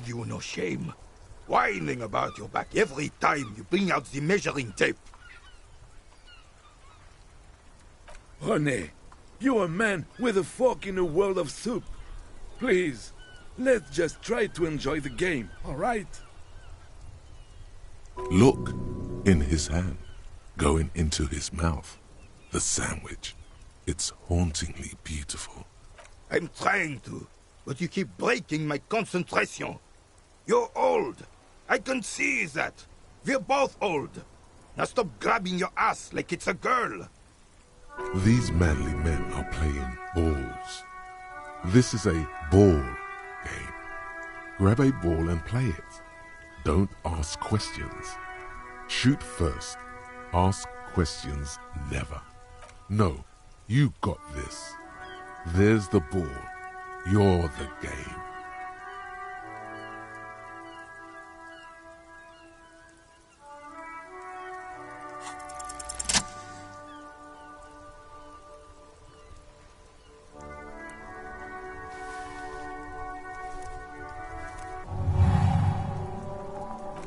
Have you no shame? Whining about your back every time you bring out the measuring tape. René, you're a man with a fork in a world of soup. Please, let's just try to enjoy the game, all right? Look, in his hand, going into his mouth. The sandwich. It's hauntingly beautiful. I'm trying to, but you keep breaking my concentration. You're old. I can see that. We're both old. Now stop grabbing your ass like it's a girl. These manly men are playing balls. This is a ball game. Grab a ball and play it. Don't ask questions. Shoot first. Ask questions never. No, you got this. There's the ball. You're the game.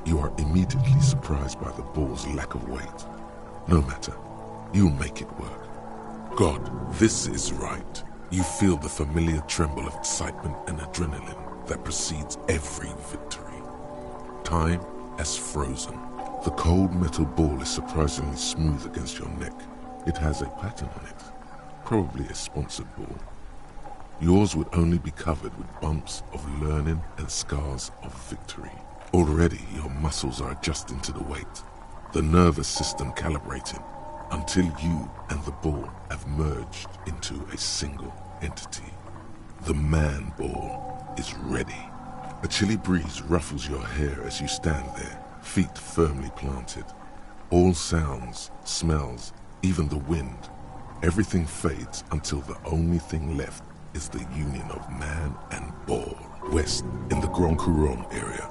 You are immediately surprised by the ball's lack of weight. No matter, you'll make it work. God, this is right. You feel the familiar tremble of excitement and adrenaline that precedes every victory. Time has frozen. The cold metal ball is surprisingly smooth against your neck. It has a pattern on it, probably a sponsored ball. Yours would only be covered with bumps of learning and scars of victory. Already your muscles are adjusting to the weight, the nervous system calibrating, until you and the ball have merged into a single entity. The man ball is ready. A chilly breeze ruffles your hair as you stand there, feet firmly planted. All sounds, smells, even the wind, everything fades until the only thing left is the union of man and ball. West, in the Grand Couronne area,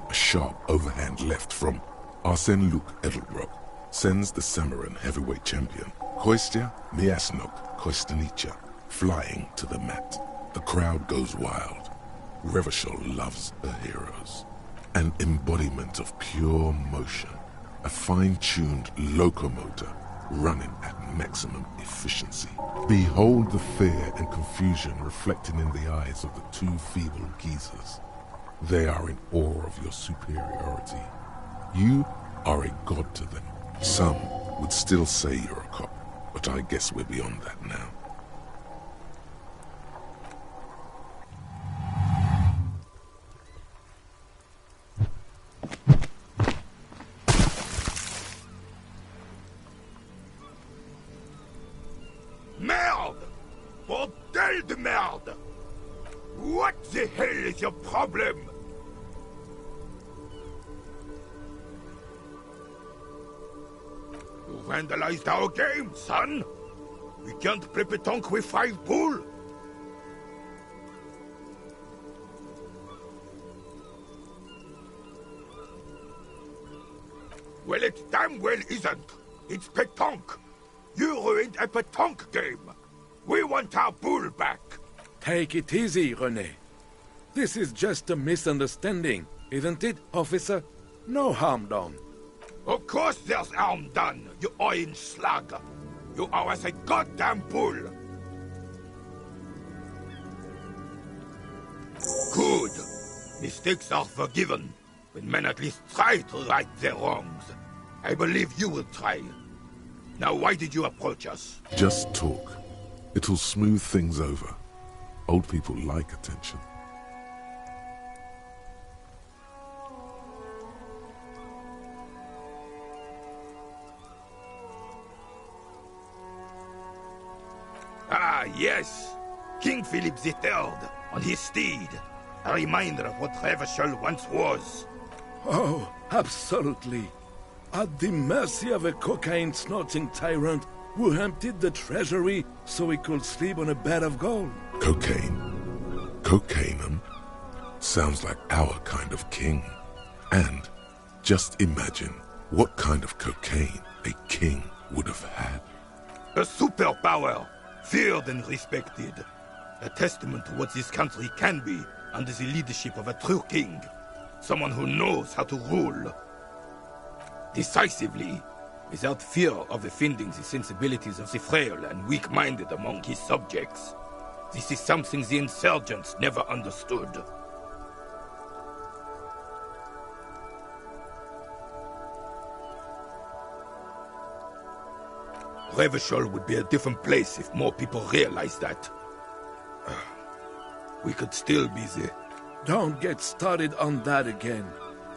a sharp overhand left from Arsène-Luc Edelbrock sends the Samarin heavyweight champion, Kostya Miasnok Kostanicha, flying to the mat. The crowd goes wild. Revachol loves her heroes. An embodiment of pure motion, a fine-tuned locomotor running at maximum efficiency. Behold the fear and confusion reflected in the eyes of the two feeble geezers. They are in awe of your superiority. You are a god to them. Some would still say you're a cop, but I guess we're beyond that now. Merde! Bordel de merde! What the hell is your problem? You vandalized our game, son! We can't play pétanque with 5 pool! Well, it damn well isn't. It's pétanque. You ruined a pétanque game. We want our bull back. Take it easy, René. This is just a misunderstanding, isn't it, officer? No harm done. Of course there's harm done, you orange slug. You owe us a goddamn bull. Good. Mistakes are forgiven when men at least try to right their wrongs. I believe you will try. Now, why did you approach us? Just talk. It'll smooth things over. Old people like attention. Ah, yes. King Philip III, on his steed. A reminder of what Revachol once was. Oh, absolutely. At the mercy of a cocaine-snorting tyrant who emptied the treasury so he could sleep on a bed of gold. Cocaine. Cocainum? Sounds like our kind of king. And just imagine what kind of cocaine a king would have had. A superpower, feared and respected. A testament to what this country can be under the leadership of a true king. Someone who knows how to rule. Decisively, without fear of offending the sensibilities of the frail and weak-minded among his subjects. This is something the insurgents never understood. Revachol would be a different place if more people realized that. We could still be the... Don't get started on that again.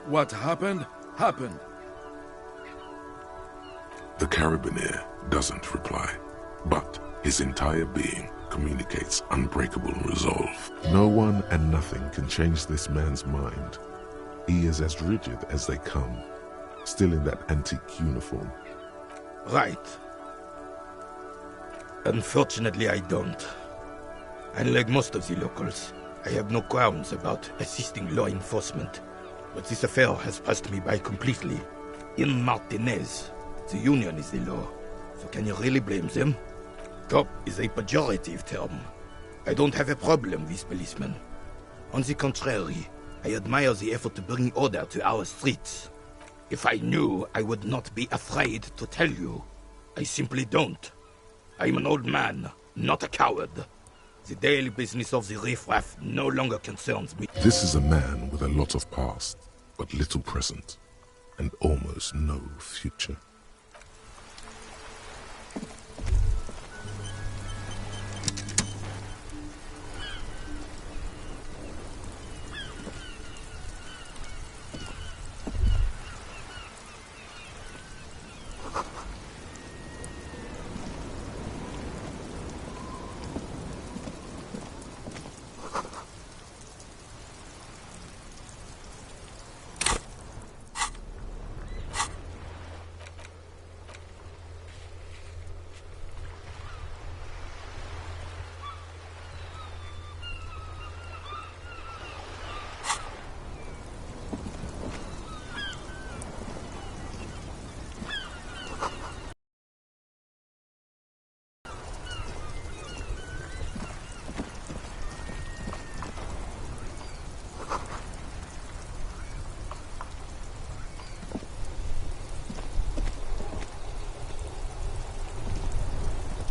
What happened, happened. The Carabiner doesn't reply, but his entire being communicates unbreakable resolve. No one and nothing can change this man's mind. He is as rigid as they come, still in that antique uniform. Right. Unfortunately, I don't. Unlike most of the locals, I have no qualms about assisting law enforcement. But this affair has passed me by completely. In Martinez, the Union is the law. So can you really blame them? Cop is a pejorative term. I don't have a problem with policemen. On the contrary, I admire the effort to bring order to our streets. If I knew, I would not be afraid to tell you. I simply don't. I'm an old man, not a coward. The daily business of the riffraff no longer concerns me. This is a man with a lot of past, but little present, and almost no future.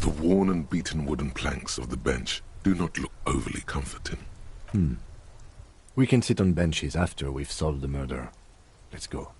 The worn and beaten wooden planks of the bench do not look overly comforting. We can sit on benches after we've solved the murder. Let's go.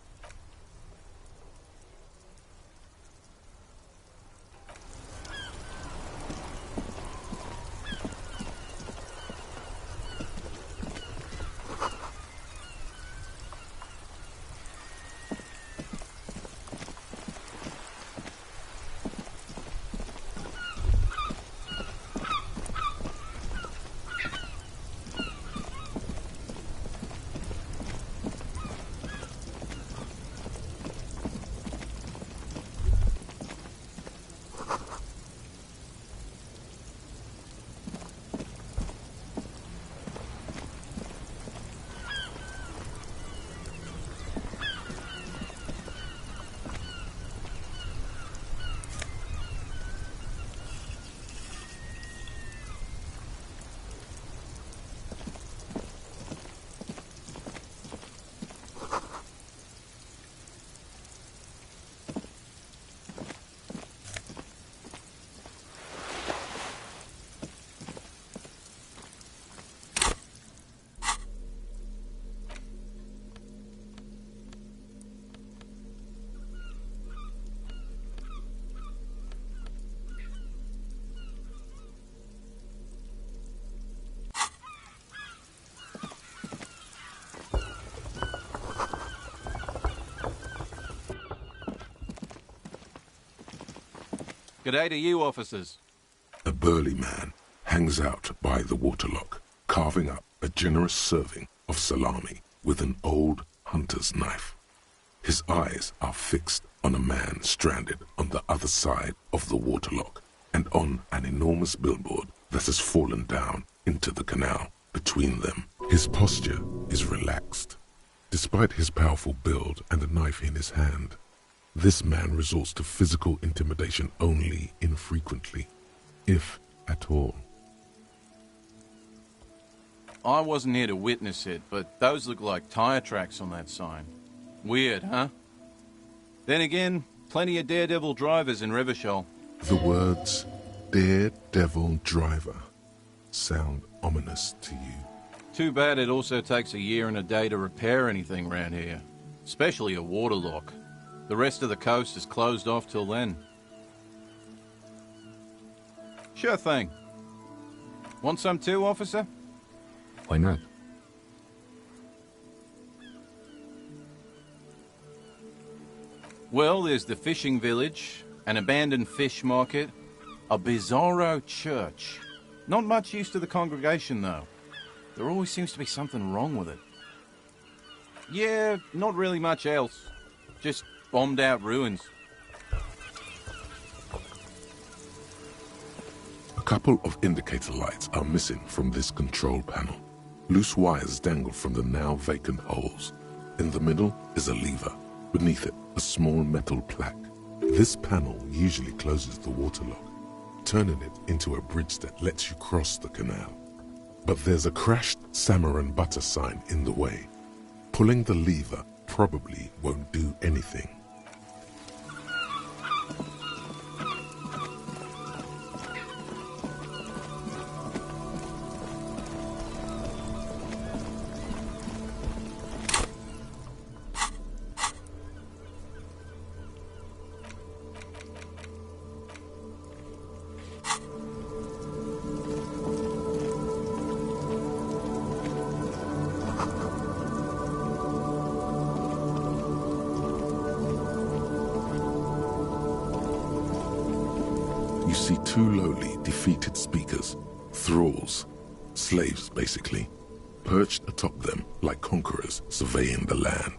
G'day to you, officers. A burly man hangs out by the waterlock, carving up a generous serving of salami with an old hunter's knife. His eyes are fixed on a man stranded on the other side of the waterlock and on an enormous billboard that has fallen down into the canal between them. His posture is relaxed. Despite his powerful build and a knife in his hand, this man resorts to physical intimidation only infrequently, if at all. I wasn't here to witness it, but those look like tire tracks on that sign. Weird, huh? Then again, plenty of daredevil drivers in Revachol. The words daredevil driver sound ominous to you. Too bad it also takes a year and a day to repair anything around here. Especially a water lock. The rest of the coast is closed off till then. Sure thing. Want some too, officer? Why not? Well, there's the fishing village, an abandoned fish market, a bizarro church. Not much use to the congregation, though. There always seems to be something wrong with it. Yeah, not really much else. Just bombed out ruins. A couple of indicator lights are missing from this control panel. Loose wires dangle from the now vacant holes. In the middle is a lever. Beneath it, a small metal plaque. This panel usually closes the water lock, turning it into a bridge that lets you cross the canal. But there's a crashed salmon and butter sign in the way. Pulling the lever probably won't do anything. You see two lowly, defeated speakers, thralls, slaves basically, perched atop them like conquerors surveying the land.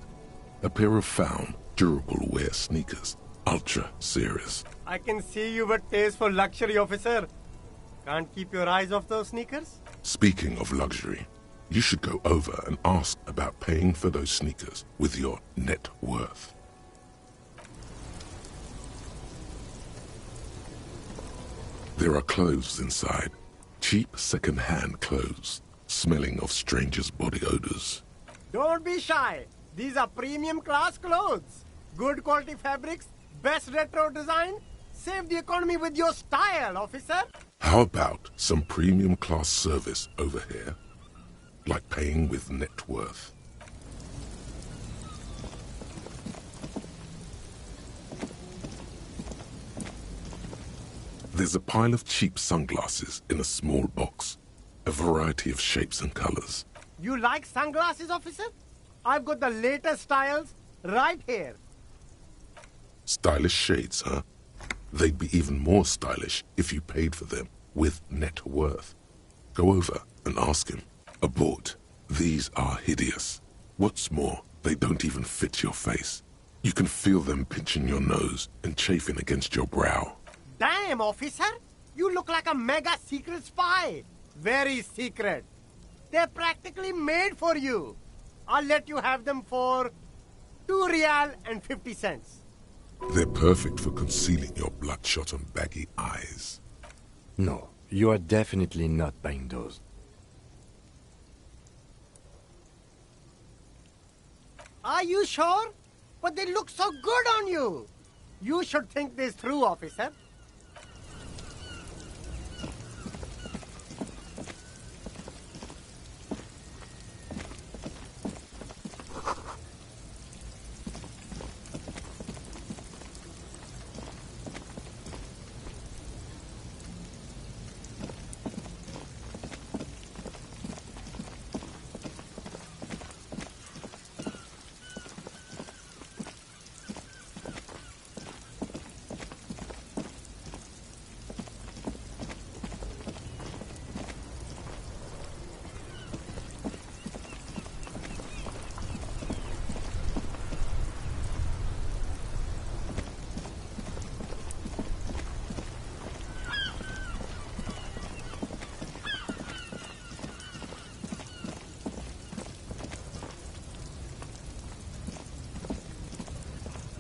A pair of found, durable wear sneakers, ultra serious. I can see you've a taste for luxury, officer. Can't keep your eyes off those sneakers? Speaking of luxury, you should go over and ask about paying for those sneakers with your net worth. There are clothes inside, cheap second-hand clothes, smelling of strangers' body odors. Don't be shy. These are premium class clothes. Good quality fabrics, best retro design. Save the economy with your style, officer. How about some premium class service over here? Like paying with net worth. There's a pile of cheap sunglasses in a small box, a variety of shapes and colors. You like sunglasses, officer? I've got the latest styles right here. Stylish shades, huh? They'd be even more stylish if you paid for them with net worth. Go over and ask him. Abort. These are hideous. What's more, they don't even fit your face. You can feel them pinching your nose and chafing against your brow. Damn, officer! You look like a mega secret spy. Very secret. They're practically made for you. I'll let you have them for 2 real and 50 cents. They're perfect for concealing your bloodshot and baggy eyes. No, you are definitely not buying those. Are you sure? But they look so good on you. You should think this through, officer.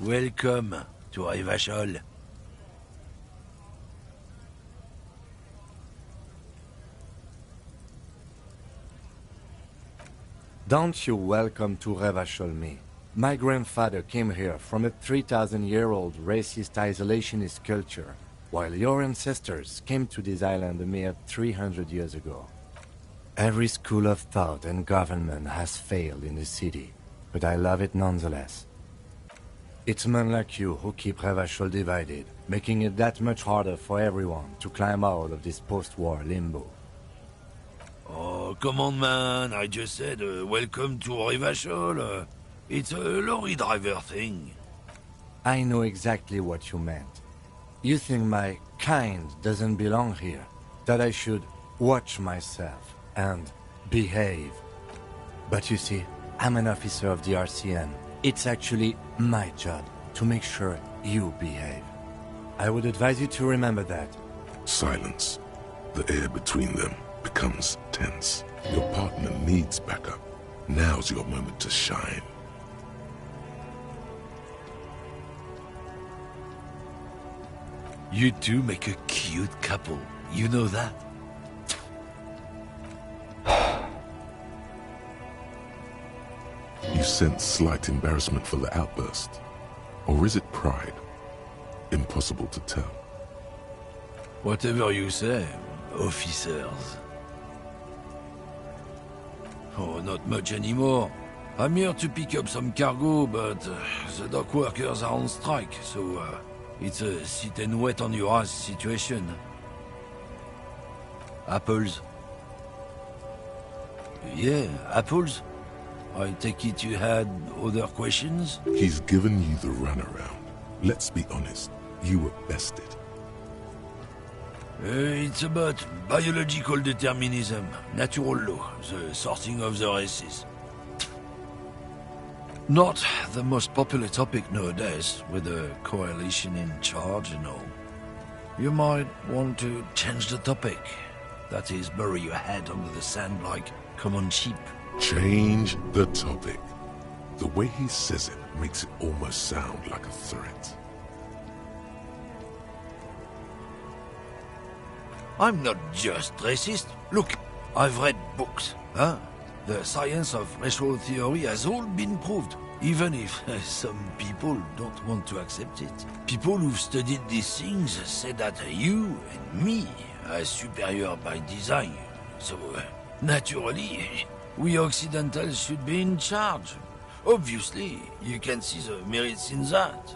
Welcome to Revachol. Don't you welcome to Revacholme. My grandfather came here from a 3,000-year-old racist isolationist culture, while your ancestors came to this island a mere 300 years ago. Every school of thought and government has failed in the city, but I love it nonetheless. It's men like you who keep Revachol divided, making it that much harder for everyone to climb out of this post-war limbo. Oh, come on, man. I just said, welcome to Revachol. It's a lorry driver thing. I know exactly what you meant. You think my kind doesn't belong here, that I should watch myself and behave. But you see, I'm an officer of the RCM. It's actually my job to make sure you behave. I would advise you to remember that. Silence. The air between them becomes tense. Your partner needs backup. Now's your moment to shine. You two make a cute couple. You know that? You sense slight embarrassment for the outburst. Or is it pride? Impossible to tell. Whatever you say, officers. Oh, not much anymore. I'm here to pick up some cargo, but the dock workers are on strike, so it's a sit and wait on your ass situation. Apples? Yeah, apples? I take it you had other questions? He's given you the runaround. Let's be honest, you were bested. It's about biological determinism, natural law, the sorting of the races. Not the most popular topic nowadays, with the coalition in charge and all. You might want to change the topic. That is, bury your head under the sand like common sheep. Change the topic. The way he says it makes it almost sound like a threat. I'm not just racist. Look, I've read books, huh? The science of racial theory has all been proved, even if some people don't want to accept it. People who've studied these things say that you and me are superior by design. So, naturally, we Occidentals should be in charge. Obviously, you can see the merits in that.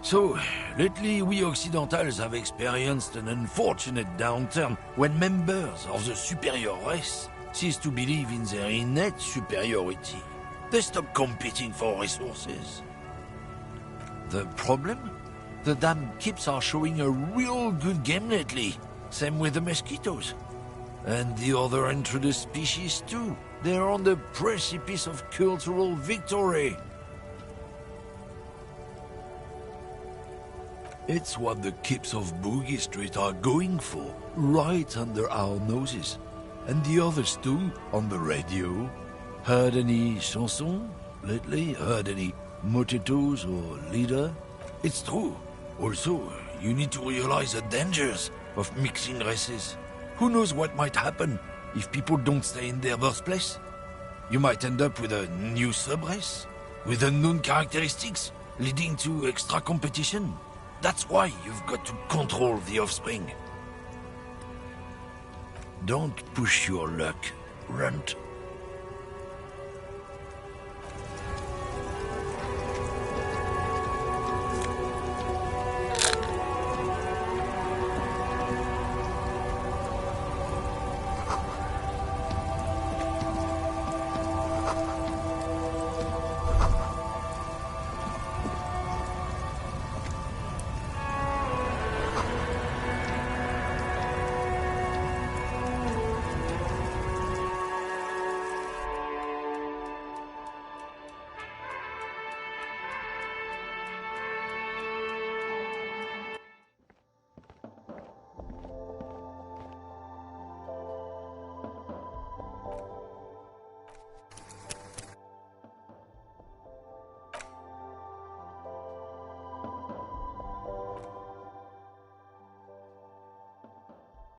So, lately we Occidentals have experienced an unfortunate downturn when members of the superior race cease to believe in their innate superiority. They stop competing for resources. The problem? The damn Kips are showing a real good game lately. Same with the mosquitoes. And the other introduced species too. They're on the precipice of cultural victory. It's what the Kips of Boogie Street are going for, right under our noses. And the others too, on the radio. Heard any chansons lately? Heard any mojitos or leader? It's true. Also, you need to realize the dangers of mixing races. Who knows what might happen if people don't stay in their birthplace? You might end up with a new sub-race, with unknown characteristics, leading to extra competition. That's why you've got to control the offspring. Don't push your luck, Runt.